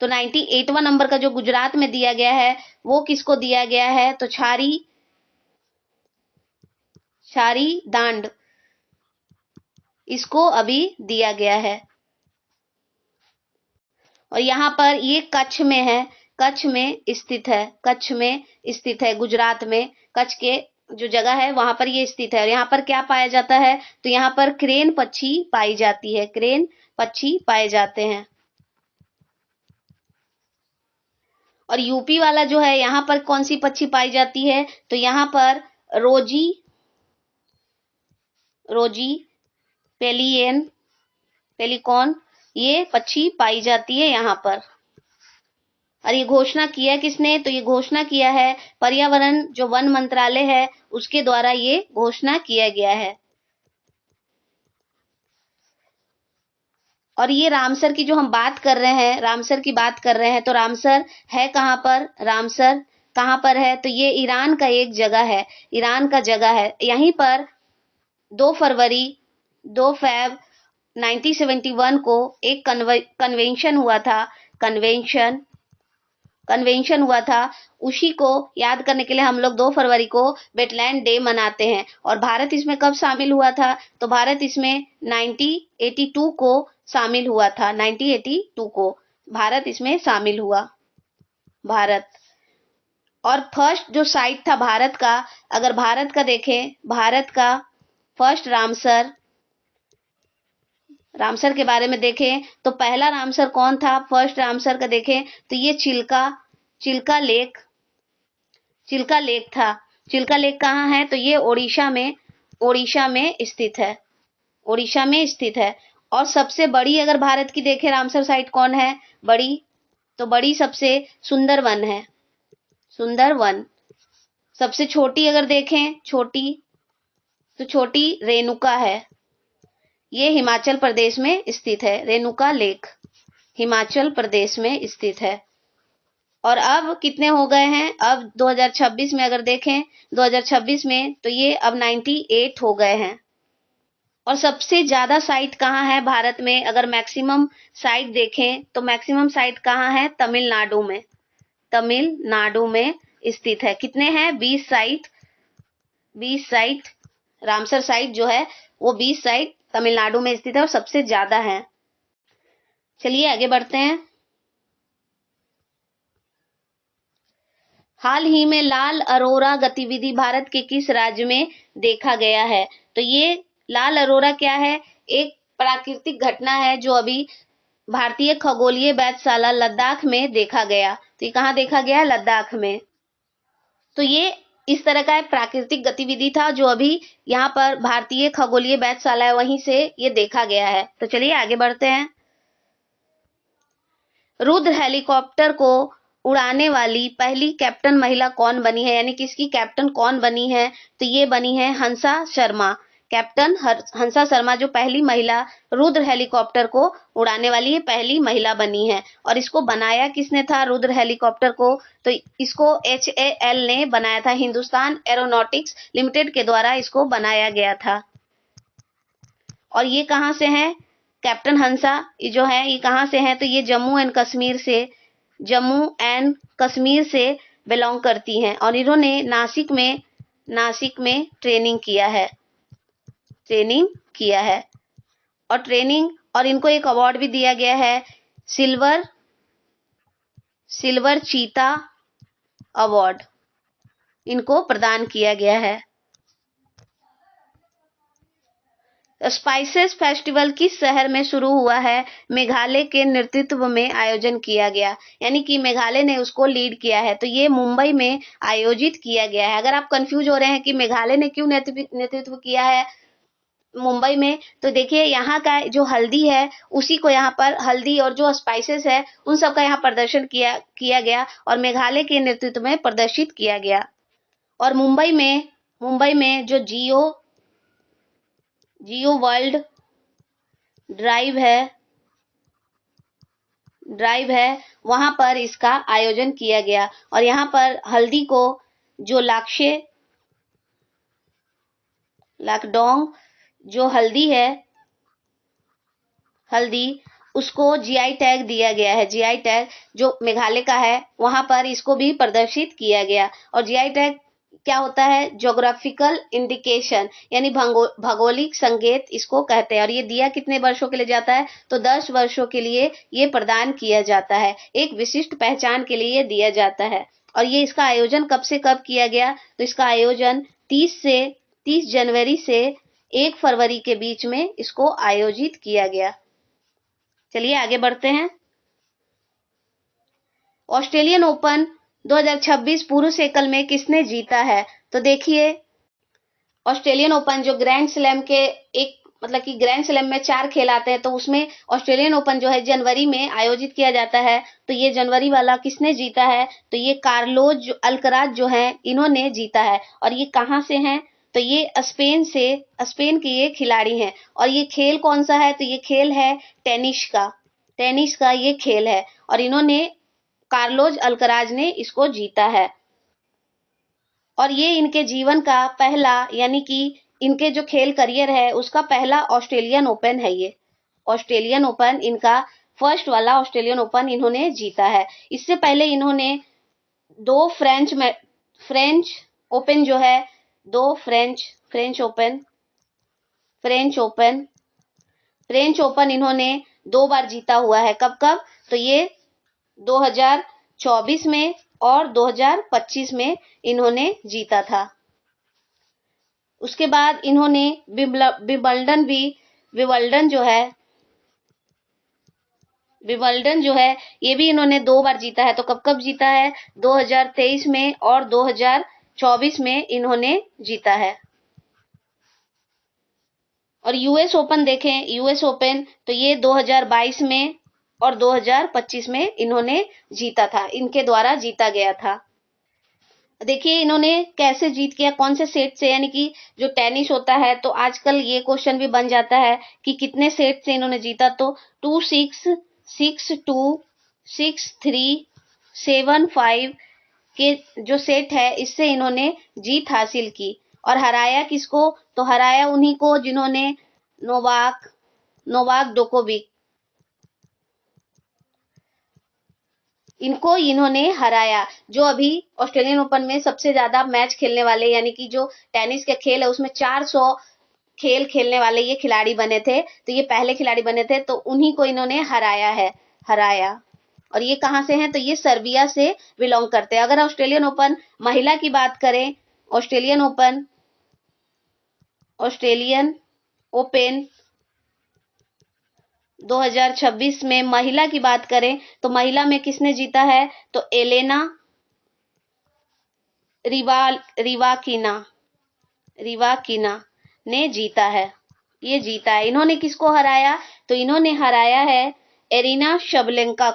तो 98वां नंबर का जो गुजरात में दिया गया है वो किसको दिया गया है, तो छारी दांड इसको अभी दिया गया है। और यहाँ पर ये कच्छ में है, कच्छ में स्थित है, कच्छ में स्थित है, गुजरात में कच्छ के जो जगह है वहां पर ये स्थित है। और यहाँ पर क्या पाया जाता है, तो यहाँ पर क्रेन पक्षी पाई जाती है, क्रेन पक्षी पाए जाते हैं। और यूपी वाला जो है, यहाँ पर कौन सी पक्षी पाई जाती है, तो यहाँ पर रोजी, रोजी, पेलियन, पेलिकॉन, ये पक्षी पाई जाती है यहाँ पर। और ये घोषणा किया किसने, तो ये घोषणा किया है पर्यावरण जो वन मंत्रालय है उसके द्वारा ये घोषणा किया गया है। और ये रामसर की जो हम बात कर रहे हैं, रामसर की बात कर रहे हैं, तो रामसर है कहाँ पर, रामसर कहाँ पर है, तो ये ईरान का एक जगह है, ईरान का जगह है। यहीं पर 2 फरवरी 2 फैब 1971 को एक कन्वेंशन हुआ था, कन्वेंशन हुआ था। उसी को याद करने के लिए हम लोग 2 फरवरी को वेटलैंड डे मनाते हैं। और भारत इसमें कब शामिल हुआ था, तो भारत इसमें 1982 को शामिल हुआ था, 1982 को भारत इसमें शामिल हुआ, भारत। और फर्स्ट जो साइट था भारत का, अगर भारत का देखें, भारत का फर्स्ट रामसर, रामसर के बारे में देखें तो पहला रामसर कौन था, फर्स्ट रामसर का देखें तो ये चिल्का, चिल्का लेक, चिल्का लेक था। चिल्का लेक कहाँ है, तो ये ओडिशा में, ओडिशा में स्थित है, ओडिशा में स्थित है। और सबसे बड़ी अगर भारत की देखें रामसर साइट कौन है बड़ी, तो बड़ी सबसे सुंदरवन है, सुंदरवन। सबसे छोटी अगर देखें, छोटी, तो छोटी रेणुका है, ये हिमाचल प्रदेश में स्थित है, रेणुका लेक हिमाचल प्रदेश में स्थित है। और अब कितने हो गए हैं, अब 2026 में अगर देखें, 2026 में तो ये अब 98 हो गए हैं। और सबसे ज्यादा साइट कहाँ है भारत में, अगर मैक्सिमम साइट देखें तो मैक्सिमम साइट कहाँ है, तमिलनाडु में, तमिलनाडु में स्थित है। कितने हैं, 20 साइट, 20 साइट रामसर साइट जो है वो 20 साइट तमिलनाडु में स्थित है और सबसे ज्यादा है। चलिए आगे बढ़ते हैं। हाल ही में लाल अरोरा गतिविधि भारत के किस राज्य में देखा गया है, तो ये लाल अरोरा क्या है, एक प्राकृतिक घटना है जो अभी भारतीय खगोलीय वेधशाला लद्दाख में देखा गया। तो ये कहाँ देखा गया, लद्दाख में। तो ये इस तरह का प्राकृतिक गतिविधि था जो अभी यहाँ पर भारतीय खगोलीय वेधशाला है वहीं से ये देखा गया है। तो चलिए आगे बढ़ते हैं। रुद्र हेलीकॉप्टर को उड़ाने वाली पहली कैप्टन महिला कौन बनी है, यानी कि इसकी कैप्टन कौन बनी है, तो ये बनी है हंसा शर्मा, कैप्टन हंसा शर्मा जो पहली महिला रुद्र हेलीकॉप्टर को उड़ाने वाली है, पहली महिला बनी है। और इसको बनाया किसने था रुद्र हेलीकॉप्टर को, तो इसको HAL ने बनाया था, हिंदुस्तान एरोनॉटिक्स लिमिटेड के द्वारा इसको बनाया गया था। और ये कहाँ से है, कैप्टन हंसा ये जो है ये कहाँ से है, तो ये जम्मू एंड कश्मीर से, जम्मू एंड कश्मीर से बिलोंग करती हैं। और इन्होंने नासिक में ट्रेनिंग किया है, ट्रेनिंग किया है। और ट्रेनिंग, और इनको एक अवार्ड भी दिया गया है, सिल्वर चीता अवार्ड इनको प्रदान किया गया है। स्पाइसेस फेस्टिवल किस शहर में शुरू हुआ है, मेघालय के नेतृत्व में आयोजन किया गया, यानी कि मेघालय ने उसको लीड किया है, तो ये मुंबई में आयोजित किया गया है। अगर आप कंफ्यूज हो रहे हैं कि मेघालय ने क्यों नेतृत्व किया है मुंबई में, तो देखिए यहाँ का जो हल्दी है उसी को यहाँ पर हल्दी और जो स्पाइसेस है उन सब का यहाँ प्रदर्शन किया गया और मेघालय के नेतृत्व में प्रदर्शित किया गया। और मुंबई में जो जियो वर्ल्ड ड्राइव है वहां पर इसका आयोजन किया गया। और यहाँ पर हल्दी को जो लाकडोंग जो हल्दी है, हल्दी उसको GI टैग दिया गया है, GI टैग जो मेघालय का है वहां पर इसको भी प्रदर्शित किया गया। और GI टैग क्या होता है, ज्योग्राफिकल इंडिकेशन यानी भौगोलिक संकेत इसको कहते हैं। और ये दिया कितने वर्षों के लिए जाता है, तो 10 वर्षों के लिए ये प्रदान किया जाता है, एक विशिष्ट पहचान के लिए दिया जाता है। और ये इसका आयोजन कब से कब किया गया, तो इसका आयोजन 30 जनवरी से 1 फरवरी के बीच में इसको आयोजित किया गया। चलिए आगे बढ़ते हैं। ऑस्ट्रेलियन ओपन 2026 पुरुष एकल में किसने जीता है, तो देखिए ऑस्ट्रेलियन ओपन जो ग्रैंड स्लैम के एक मतलब कि ग्रैंड स्लैम में 4 खेल आते हैं, तो उसमें ऑस्ट्रेलियन ओपन जो है जनवरी में आयोजित किया जाता है। तो ये जनवरी वाला किसने जीता है, तो ये कार्लोस अल्कराज जो है इन्होंने जीता है। और ये कहाँ से हैं, तो ये स्पेन के ये खिलाड़ी हैं। और ये खेल कौन सा है, तो ये खेल है टेनिस का ये खेल है। और इन्होंने कार्लोस अल्कराज ने इसको जीता है। और ये इनके जीवन का पहला यानी कि इनके जो खेल करियर है उसका पहला ऑस्ट्रेलियन ओपन है। ये ऑस्ट्रेलियन ओपन इनका फर्स्ट वाला ऑस्ट्रेलियन ओपन इन्होंने जीता है। इससे पहले इन्होंने 2 फ्रेंच ओपन जो है, 2 फ्रेंच ओपन इन्होंने 2 बार जीता हुआ है। कब कब, तो ये 2024 में और 2025 में इन्होंने जीता था। उसके बाद इन्होंने विंबलडन जो है ये भी इन्होंने 2 बार जीता है। तो कब कब जीता है, 2023 में और 2024 में इन्होंने जीता है। और यूएस ओपन देखें, यूएस ओपन तो ये 2022 में और 2025 में इन्होंने जीता था, इनके द्वारा जीता गया था। देखिए इन्होंने कैसे जीत किया, कौन से सेट से, यानी कि जो टेनिस होता है तो आजकल ये क्वेश्चन भी बन जाता है कि कितने सेट से इन्होंने जीता, तो 2-6, 6-2, 6-3, 7-5 के जो सेट है इससे इन्होंने जीत हासिल की। और हराया किसको, तो हराया उन्हीं को जिन्होंने नोवाक जोकोविक इनको इन्होंने हराया, जो अभी ऑस्ट्रेलियन ओपन में सबसे ज्यादा मैच खेलने वाले यानी कि जो टेनिस का खेल है उसमें 400 खेल खेलने वाले ये खिलाड़ी बने थे। तो ये पहले खिलाड़ी बने थे, तो उन्हीं को इन्होंने हराया। और ये कहाँ से हैं, तो ये सर्बिया से बिलोंग करते हैं। अगर ऑस्ट्रेलियन ओपन महिला की बात करें, ऑस्ट्रेलियन ओपन 2026 में महिला की बात करें तो महिला में किसने जीता है, तो एलेना रिवाकिना ने जीता है। ये जीता है। इन्होंने किसको हराया, तो इन्होंने हराया है एरिना शेवलेंका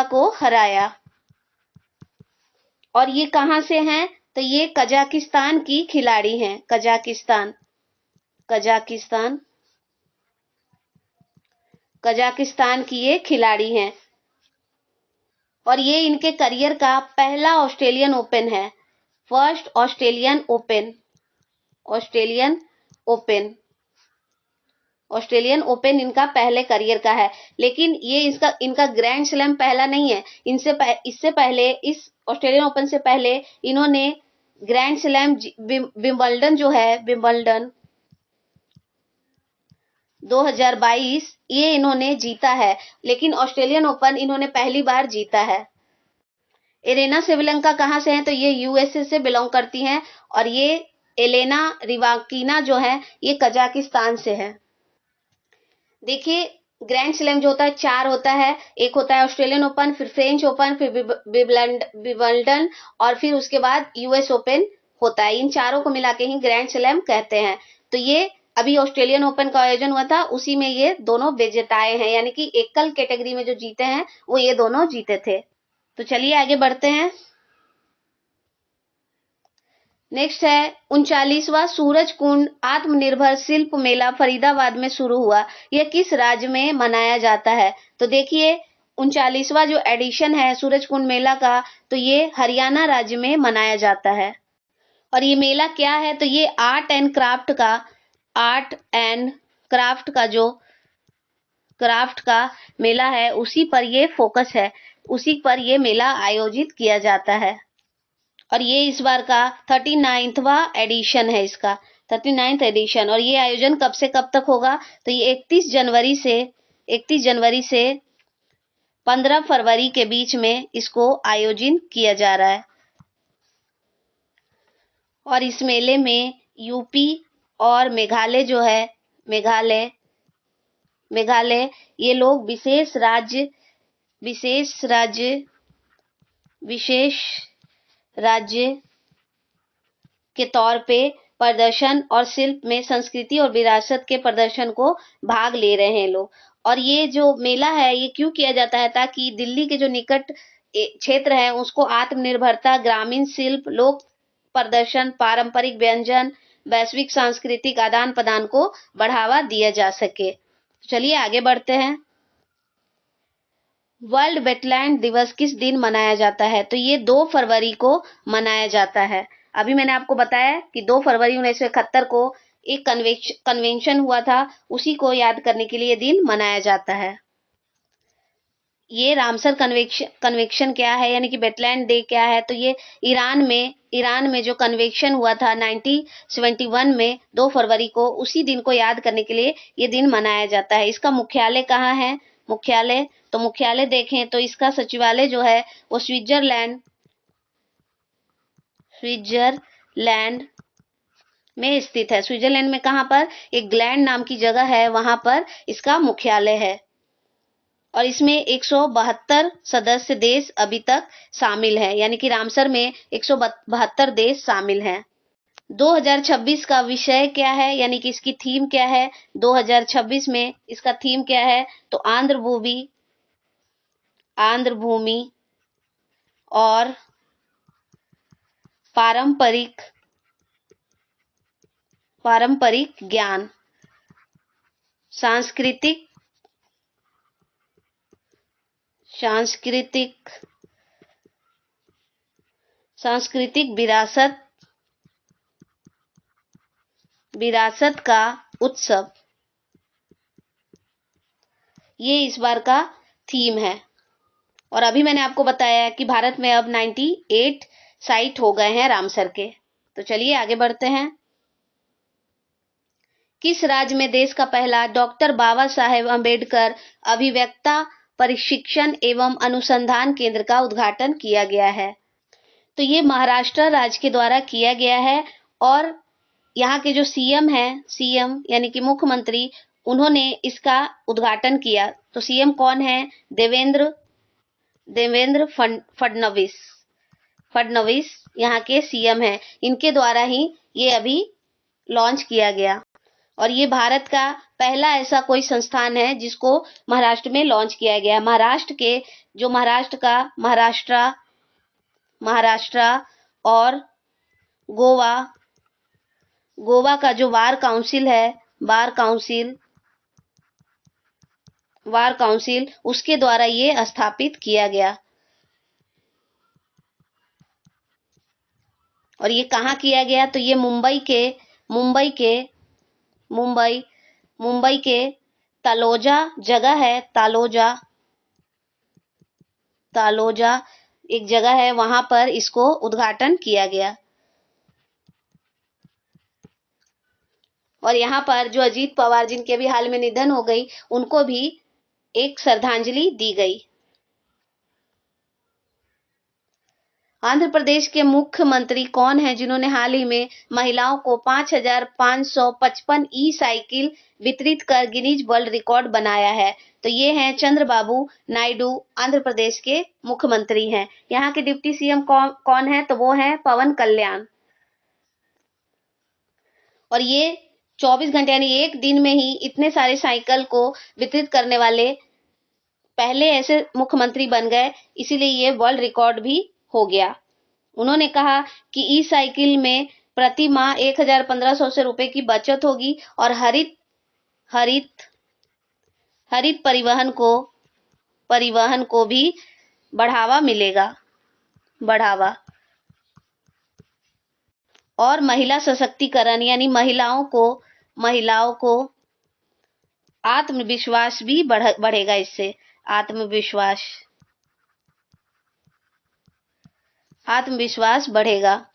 को हराया। और ये कहां से हैं, तो ये कजाकिस्तान की खिलाड़ी हैं। कजाकिस्तान की ये खिलाड़ी हैं। और ये इनके करियर का पहला ऑस्ट्रेलियन ओपन है, फर्स्ट ऑस्ट्रेलियन ओपन इनका पहले करियर का है। लेकिन ये इनका ग्रैंड स्लैम पहला नहीं है। इससे पहले, इस ऑस्ट्रेलियन ओपन से पहले इन्होंने ग्रैंड स्लैम विंबलडन 2022 ये इन्होंने जीता है। लेकिन ऑस्ट्रेलियन ओपन इन्होंने पहली बार जीता है। एरेना शेवलेंका कहां से हैं, तो ये यूएसए से बिलोंग करती हैं। और ये एलेना रिवाकिना जो है ये कजाकिस्तान से है। देखिए ग्रैंड स्लैम जो होता है 4 होता है, एक होता है ऑस्ट्रेलियन ओपन, फिर फ्रेंच ओपन, फिर विंबलडन और फिर उसके बाद यूएस ओपन होता है। इन चारों को मिला के ही ग्रैंड स्लैम कहते हैं। तो ये अभी ऑस्ट्रेलियन ओपन का आयोजन हुआ था, उसी में ये दोनों विजेताएं हैं, यानी कि एकल कैटेगरी में जो जीते हैं वो ये दोनों जीते थे। तो चलिए आगे बढ़ते हैं। नेक्स्ट है 39वां सूरजकुंड आत्मनिर्भर शिल्प मेला फरीदाबाद में शुरू हुआ। यह किस राज्य में मनाया जाता है, तो देखिए 39वां जो एडिशन है सूरजकुंड मेला का, तो ये हरियाणा राज्य में मनाया जाता है। और ये मेला क्या है, तो ये आर्ट एंड क्राफ्ट का जो क्राफ्ट का मेला है, उसी पर ये फोकस है, उसी पर ये मेला आयोजित किया जाता है। और ये इस बार का 39वां एडिशन है इसका, 39th एडिशन। और ये आयोजन कब से कब तक होगा, तो ये 31 जनवरी से 15 फरवरी के बीच में इसको आयोजित किया जा रहा है। और इस मेले में यूपी और मेघालय जो है, मेघालय मेघालय ये लोग विशेष राज्य के तौर पे प्रदर्शन और शिल्प में संस्कृति और विरासत के प्रदर्शन को भाग ले रहे हैं लोग। और ये जो मेला है ये क्यों किया जाता है, ताकि दिल्ली के जो निकट क्षेत्र है उसको आत्मनिर्भरता, ग्रामीण शिल्प, लोक प्रदर्शन, पारंपरिक व्यंजन, वैश्विक सांस्कृतिक आदान प्रदान को बढ़ावा दिया जा सके। चलिए आगे बढ़ते हैं। वर्ल्ड वेटलैंड दिवस किस दिन मनाया जाता है, तो ये 2 फरवरी को मनाया जाता है। अभी मैंने आपको बताया कि 2 फरवरी 1971 को एक कन्वेंशन हुआ था, उसी को याद करने के लिए ये दिन मनाया जाता है। ये रामसर कन्वेंशन क्या है, यानी कि वेटलैंड डे क्या है, तो ये ईरान में जो कन्वेंशन हुआ था 1971 में 2 फरवरी को, उसी दिन को याद करने के लिए ये दिन मनाया जाता है। इसका मुख्यालय कहाँ है, मुख्यालय देखें तो इसका सचिवालय जो है वो स्विट्जरलैंड में स्थित है। स्विट्जरलैंड में कहाँ पर, एक ग्लैंड नाम की जगह है, वहां पर इसका मुख्यालय है। और इसमें 172 सदस्य देश अभी तक शामिल हैं, यानी कि रामसर में 172 देश शामिल हैं। 2026 का विषय क्या है, यानी कि इसकी थीम क्या है, 2026 में इसका थीम क्या है, तो आंध्र भूमि और पारंपरिक ज्ञान, सांस्कृतिक विरासत का उत्सव, ये इस बार का थीम है। और अभी मैंने आपको बताया कि भारत में अब 98 साइट हो गए हैं रामसर के। तो चलिए आगे बढ़ते हैं। किस राज्य में देश का पहला डॉक्टर बाबा साहेब अम्बेडकर अभिव्यक्ता प्रशिक्षण एवं अनुसंधान केंद्र का उद्घाटन किया गया है, तो ये महाराष्ट्र राज्य के द्वारा किया गया है। और यहाँ के जो सीएम यानी कि मुख्यमंत्री, उन्होंने इसका उद्घाटन किया। तो सीएम कौन है, देवेंद्र फडणवीस यहाँ के सीएम हैं। इनके द्वारा ही ये अभी लॉन्च किया गया। और ये भारत का पहला ऐसा कोई संस्थान है जिसको महाराष्ट्र में लॉन्च किया गया। महाराष्ट्र और गोवा का जो बार काउंसिल उसके द्वारा ये स्थापित किया गया। और ये कहाँ किया गया, तो ये मुंबई के तालोजा जगह है, तालोजा एक जगह है, वहां पर इसको उद्घाटन किया गया। और यहाँ पर जो अजीत पवार, जिनके अभी हाल में निधन हो गई, उनको भी एक श्रद्धांजलि दी गई। आंध्र प्रदेश के मुख्यमंत्री कौन हैं जिन्होंने हाल ही में महिलाओं को 5,555 ई साइकिल वितरित कर गिनीज वर्ल्ड रिकॉर्ड बनाया है, तो ये हैं चंद्रबाबू नायडू, आंध्र प्रदेश के मुख्यमंत्री हैं। यहाँ के डिप्टी सीएम कौन है, तो वो हैं पवन कल्याण। और ये 24 घंटे यानी एक दिन में ही इतने सारे साइकिल को वितरित करने वाले पहले ऐसे मुख्यमंत्री बन गए, इसीलिए ये वर्ल्ड रिकॉर्ड भी हो गया। उन्होंने कहा कि ई साइकिल में प्रति माह 1,1500 से रुपए की बचत होगी और हरित परिवहन को भी बढ़ावा मिलेगा। और महिला सशक्तिकरण, यानी महिलाओं को आत्मविश्वास भी बढ़ेगा इससे। आत्मविश्वास आत्मविश्वास बढ़ेगा।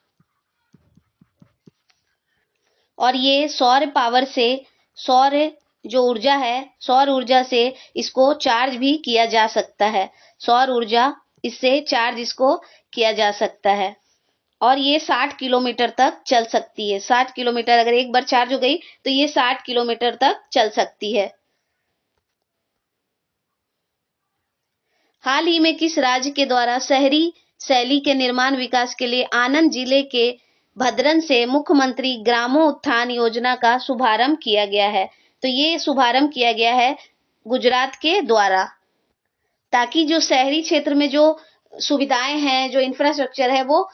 और ये सौर पावर से, सौर जो ऊर्जा है, सौर ऊर्जा से इसको चार्ज भी किया जा सकता है। सौर ऊर्जा इससे चार्ज इसको किया जा सकता है। और ये 60 किलोमीटर तक चल सकती है। 60 किलोमीटर अगर एक बार चार्ज हो गई तो ये 60 किलोमीटर तक चल सकती है। हाल ही में किस राज्य के द्वारा शहरी शैली के निर्माण विकास के लिए आनंद जिले के भद्रन से मुख्यमंत्री ग्रामोत्थान योजना का शुभारंभ किया गया है? तो ये शुभारंभ किया गया है गुजरात के द्वारा, ताकि जो शहरी क्षेत्र में जो सुविधाएं हैं, जो इंफ्रास्ट्रक्चर है, वो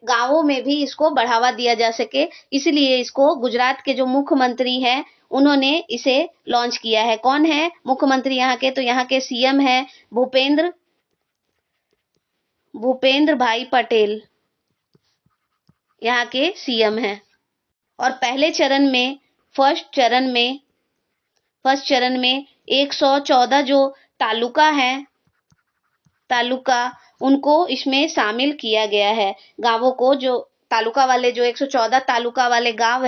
गांवों में भी इसको बढ़ावा दिया जा सके। इसलिए इसको गुजरात के जो मुख्यमंत्री हैं उन्होंने इसे लॉन्च किया है। कौन है मुख्यमंत्री यहाँ के? तो यहाँ के सीएम है भूपेंद्र भाई पटेल, यहाँ के सीएम हैं। और पहले चरण में, फर्स्ट चरण में 114 जो तालुका उनको इसमें शामिल किया गया है। गांवों को, जो तालुका वाले, जो 114 तालुका वाले गांव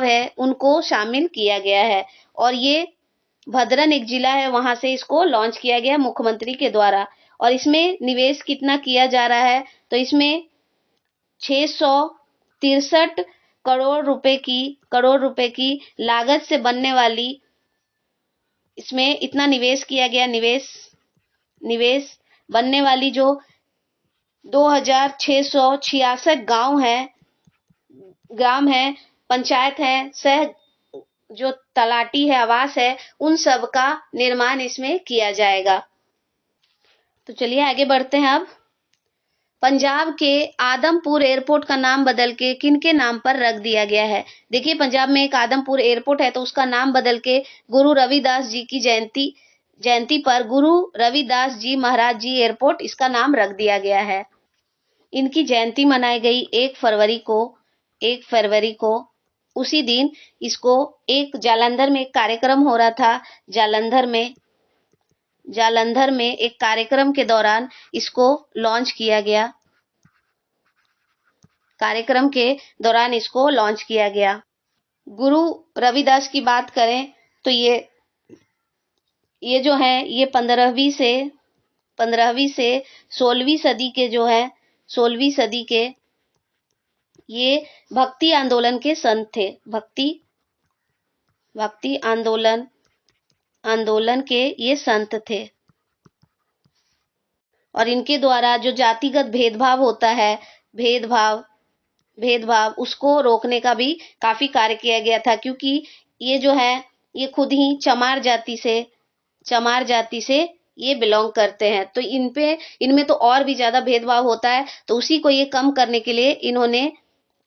है उनको शामिल किया गया है। और ये भद्रन एक जिला है, वहां से इसको लॉन्च किया गया मुख्यमंत्री के द्वारा। और इसमें निवेश कितना किया जा रहा है? तो इसमें 663 करोड़ रुपए की लागत से बनने वाली, इसमें इतना निवेश किया गया। निवेश बनने वाली जो 2666 ग्राम है, पंचायत है, जो तलाटी है, आवास है, उन सब का निर्माण इसमें किया जाएगा। तो चलिए आगे बढ़ते हैं। अब पंजाब के आदमपुर एयरपोर्ट का नाम बदल के किनके नाम पर रख दिया गया है? देखिए, पंजाब में एक आदमपुर एयरपोर्ट है, तो उसका नाम बदल के गुरु रविदास जी की जयंती पर गुरु रविदास जी महाराज जी एयरपोर्ट, इसका नाम रख दिया गया है। इनकी जयंती मनाई गई 1 फरवरी को। उसी दिन इसको एक जालंधर में एक कार्यक्रम हो रहा था। जालंधर में एक कार्यक्रम के दौरान इसको लॉन्च किया गया। गुरु रविदास की बात करें तो ये जो है, ये 15वीं से 16वीं सदी के जो है, 16वीं सदी के ये भक्ति आंदोलन के संत थे। भक्ति आंदोलन के ये संत थे। और इनके द्वारा जो जातिगत भेदभाव होता है, भेदभाव उसको रोकने का भी काफी कार्य किया गया था। क्योंकि ये जो है, ये खुद ही चमार जाति से ये बिलोंग करते हैं, तो इनमें तो और भी ज्यादा भेदभाव होता है। तो उसी को ये कम करने के लिए इन्होंने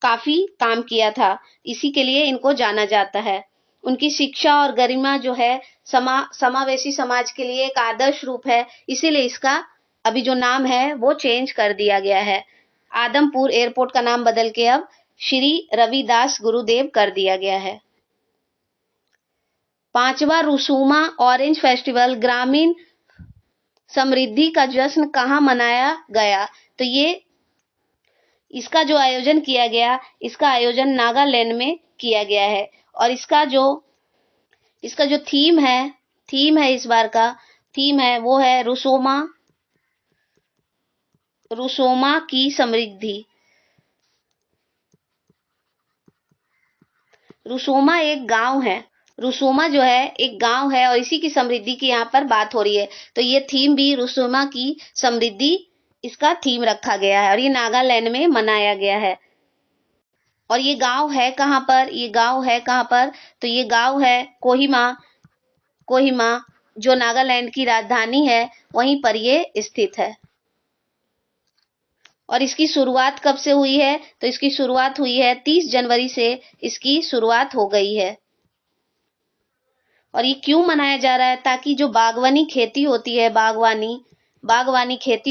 काफी काम किया था। इसी के लिए इनको जाना जाता है। उनकी शिक्षा और गरिमा जो है, समावेशी समाज के लिए एक आदर्श रूप है। इसीलिए इसका अभी जो नाम है वो चेंज कर दिया गया है। आदमपुर एयरपोर्ट का नाम बदल के अब श्री रविदास गुरुदेव कर दिया गया है। 5वां रुसूमा ऑरेंज फेस्टिवल ग्रामीण समृद्धि का जश्न कहाँ मनाया गया? तो इसका जो आयोजन किया गया, इसका आयोजन नागालैंड में किया गया है। और इसका जो थीम है, इस बार का थीम है, वो है रुसोमा की समृद्धि। रुसोमा एक गांव है। रुसोमा जो है एक गांव है और इसी की समृद्धि की यहाँ पर बात हो रही है। तो ये थीम भी रुसोमा की समृद्धि, इसका थीम रखा गया है। और ये नागालैंड में मनाया गया है। और ये गांव है कहाँ पर? तो ये गांव है कोहिमा, जो नागालैंड की राजधानी है, वहीं पर ये स्थित है। और इसकी शुरुआत कब से हुई है? तो इसकी शुरुआत हुई है 30 जनवरी से इसकी शुरुआत हो गई है। और ये क्यों मनाया जा रहा है? ताकि जो बागवानी खेती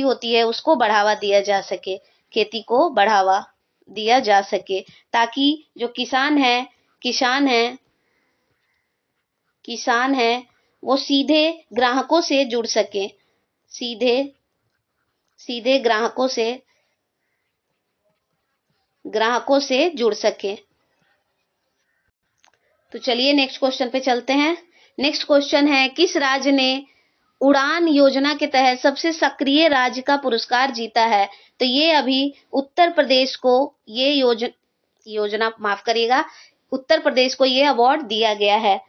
होती है, उसको बढ़ावा दिया जा सके, खेती को बढ़ावा दिया जा सके, ताकि जो किसान हैं किसान हैं वो सीधे ग्राहकों से जुड़ सके, सीधे सीधे ग्राहकों से जुड़ सके। तो चलिए नेक्स्ट क्वेश्चन पे चलते हैं। नेक्स्ट क्वेश्चन है, किस राज्य ने उड़ान योजना के तहत सबसे सक्रिय राज्य का पुरस्कार जीता है? तो ये अभी उत्तर प्रदेश को ये योजना माफ करिएगा, उत्तर प्रदेश को ये अवार्ड दिया गया है।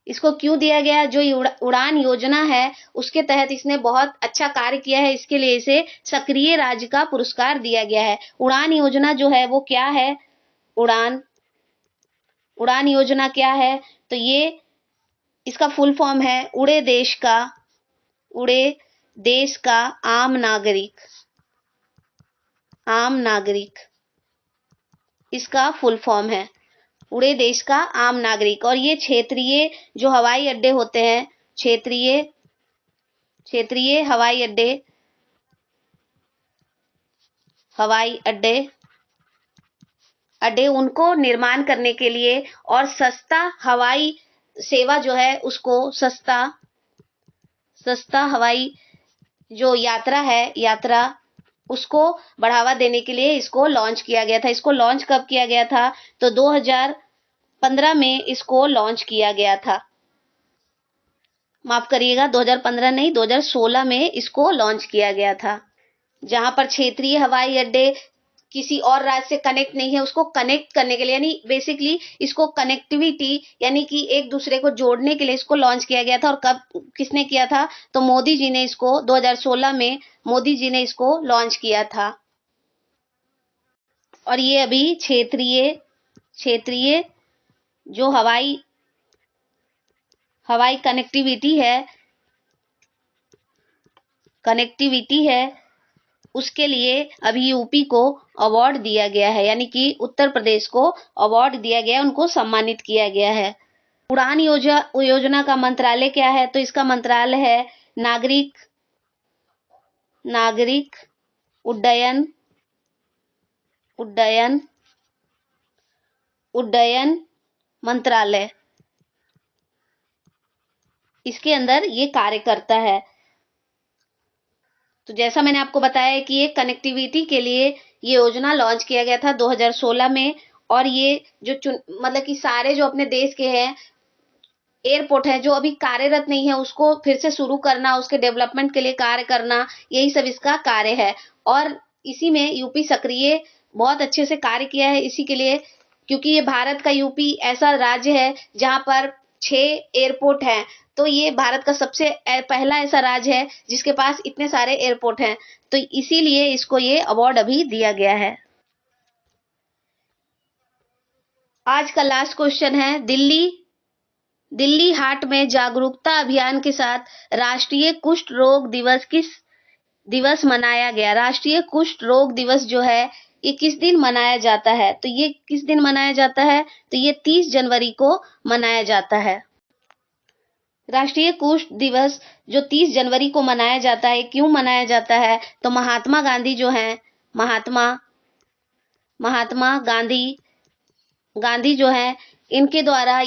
इसको क्यों दिया गया? जो उड़ान योजना है उसके तहत इसने बहुत अच्छा कार्य किया है, इसके लिए इसे सक्रिय राज्य का पुरस्कार दिया गया है। उड़ान योजना जो है वो क्या है? उड़ान योजना क्या है? तो ये इसका फुल फॉर्म है उड़े देश का आम नागरिक, इसका फुल फॉर्म है उड़े देश का आम नागरिक। और ये क्षेत्रीय जो हवाई अड्डे होते हैं, क्षेत्रीय हवाई अड्डे उनको निर्माण करने के लिए और सस्ता हवाई सेवा जो है उसको सस्ता हवाई जो यात्रा उसको बढ़ावा देने के लिए इसको लॉन्च किया गया था। इसको लॉन्च कब किया गया था? तो 2015 में इसको लॉन्च किया गया था। माफ करिएगा, 2015 नहीं, 2016 में इसको लॉन्च किया गया था। जहां पर क्षेत्रीय हवाई अड्डे किसी और राज्य से कनेक्ट नहीं है, उसको कनेक्ट करने के लिए, यानी बेसिकली इसको कनेक्टिविटी यानी कि एक दूसरे को जोड़ने के लिए इसको लॉन्च किया गया था। और कब किसने किया था? तो मोदी जी ने इसको 2016 में मोदी जी ने इसको लॉन्च किया था। और ये अभी क्षेत्रीय जो हवाई कनेक्टिविटी है उसके लिए अभी यूपी को अवार्ड दिया गया है, यानी कि उत्तर प्रदेश को अवार्ड दिया गया, उनको सम्मानित किया गया है। उड़ान योजना का मंत्रालय क्या है? तो इसका मंत्रालय है नागरिक उड्डयन मंत्रालय। इसके अंदर ये कार्य करता है। तो जैसा मैंने आपको बताया कि ये कनेक्टिविटी के लिए ये योजना लॉन्च किया गया था 2016 में। और ये जो मतलब कि सारे जो अपने देश के हैं एयरपोर्ट है जो अभी कार्यरत नहीं है उसको फिर से शुरू करना, उसके डेवलपमेंट के लिए कार्य करना, यही सब इसका कार्य है। और इसी में यूपी सक्रिय बहुत अच्छे से कार्य किया है इसी के लिए, क्योंकि ये भारत का यूपी ऐसा राज्य है जहां पर 6 एयरपोर्ट हैं। तो ये भारत का सबसे पहला ऐसा राज्य है जिसके पास इतने सारे एयरपोर्ट हैं। तो इसीलिए इसको ये अवार्ड अभी दिया गया है। आज का लास्ट क्वेश्चन है, दिल्ली हाट में जागरूकता अभियान के साथ राष्ट्रीय कुष्ठ रोग दिवस किस दिवस मनाया गया? राष्ट्रीय कुष्ठ रोग दिवस जो है ये किस दिन मनाया जाता है? तो ये किस दिन मनाया जाता है? तो ये 30 जनवरी को मनाया जाता है। राष्ट्रीय कुष्ठ दिवस जो 30 जनवरी को मनाया जाता है, क्यों मनाया जाता है? तो महात्मा गांधी जो हैं, महात्मा गांधी जो है इनके द्वारा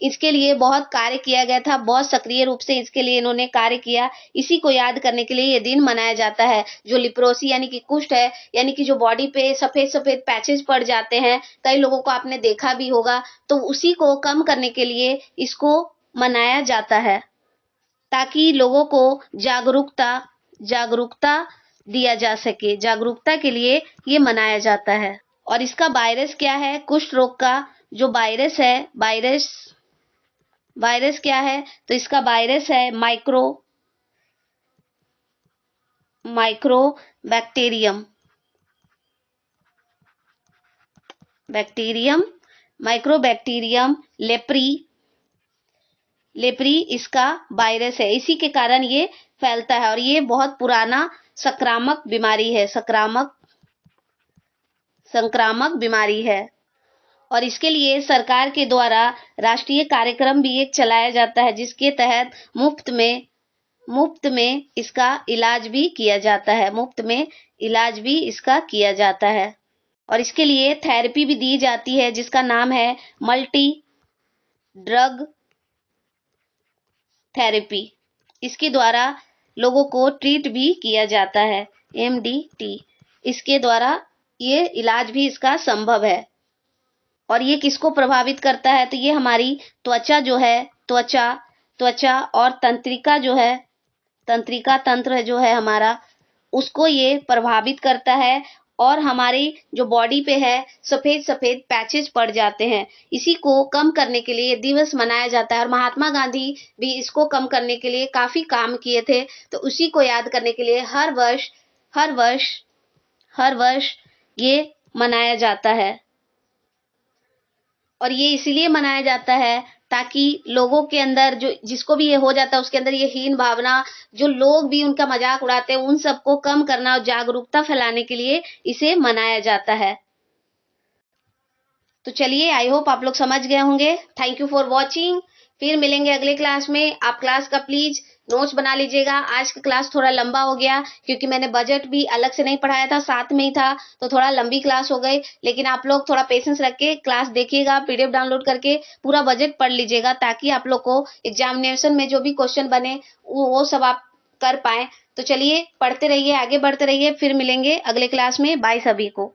इसके लिए बहुत कार्य किया गया था, बहुत सक्रिय रूप से इसके लिए इन्होंने कार्य किया। इसी को याद करने के लिए ये दिन मनाया जाता है। जो लिप्रोसी यानी कि कुष्ठ है, यानी कि जो बॉडी पे सफेद सफेद पैचेस पड़ जाते हैं, कई लोगों को आपने देखा भी होगा, तो उसी को कम करने के लिए इसको मनाया जाता है, ताकि लोगों को जागरूकता दिया जा सके। जागरूकता के लिए ये मनाया जाता है। और इसका वायरस क्या है? कुष्ठ रोग का जो वायरस है, वायरस क्या है? तो इसका वायरस है माइक्रोबैक्टीरियम लेप्री इसका वायरस है। इसी के कारण ये फैलता है और ये बहुत पुराना संक्रामक बीमारी है। और इसके लिए सरकार के द्वारा राष्ट्रीय कार्यक्रम भी एक चलाया जाता है, जिसके तहत मुफ्त में इसका इलाज भी किया जाता है। और इसके लिए थेरेपी भी दी जाती है जिसका नाम है मल्टी ड्रग थेरेपी, इसके द्वारा लोगों को ट्रीट भी किया जाता है। MDT, इसके द्वारा ये इलाज भी इसका संभव है। और ये किसको प्रभावित करता है? तो ये हमारी त्वचा जो है, त्वचा और तंत्रिका जो है, तंत्रिका तंत्र जो है हमारा, उसको ये प्रभावित करता है और हमारी जो बॉडी पे है सफेद सफेद पैचेज पड़ जाते हैं। इसी को कम करने के लिए दिवस मनाया जाता है और महात्मा गांधी भी इसको कम करने के लिए काफी काम किए थे। तो उसी को याद करने के लिए हर वर्ष ये मनाया जाता है। और ये इसलिए मनाया जाता है ताकि लोगों के अंदर जो जिसको भी ये हो जाता है उसके अंदर ये हीन भावना, जो लोग भी उनका मजाक उड़ाते हैं, उन सबको कम करना और जागरूकता फैलाने के लिए इसे मनाया जाता है। तो चलिए, आई होप आप लोग समझ गए होंगे। Thank you for watching. फिर मिलेंगे अगले क्लास में। आप क्लास का प्लीज नोट्स बना लीजिएगा। आज का क्लास थोड़ा लंबा हो गया क्योंकि मैंने बजट भी अलग से नहीं पढ़ाया था, साथ में ही था, तो थोड़ा लंबी क्लास हो गई। लेकिन आप लोग थोड़ा पेशेंस रख के क्लास देखिएगा, PDF डाउनलोड करके पूरा बजट पढ़ लीजिएगा ताकि आप लोग को एग्जामिनेशन में जो भी क्वेश्चन बने वो सब आप कर पाए। तो चलिए, पढ़ते रहिए, आगे बढ़ते रहिए। फिर मिलेंगे अगले क्लास में। बाय सभी को।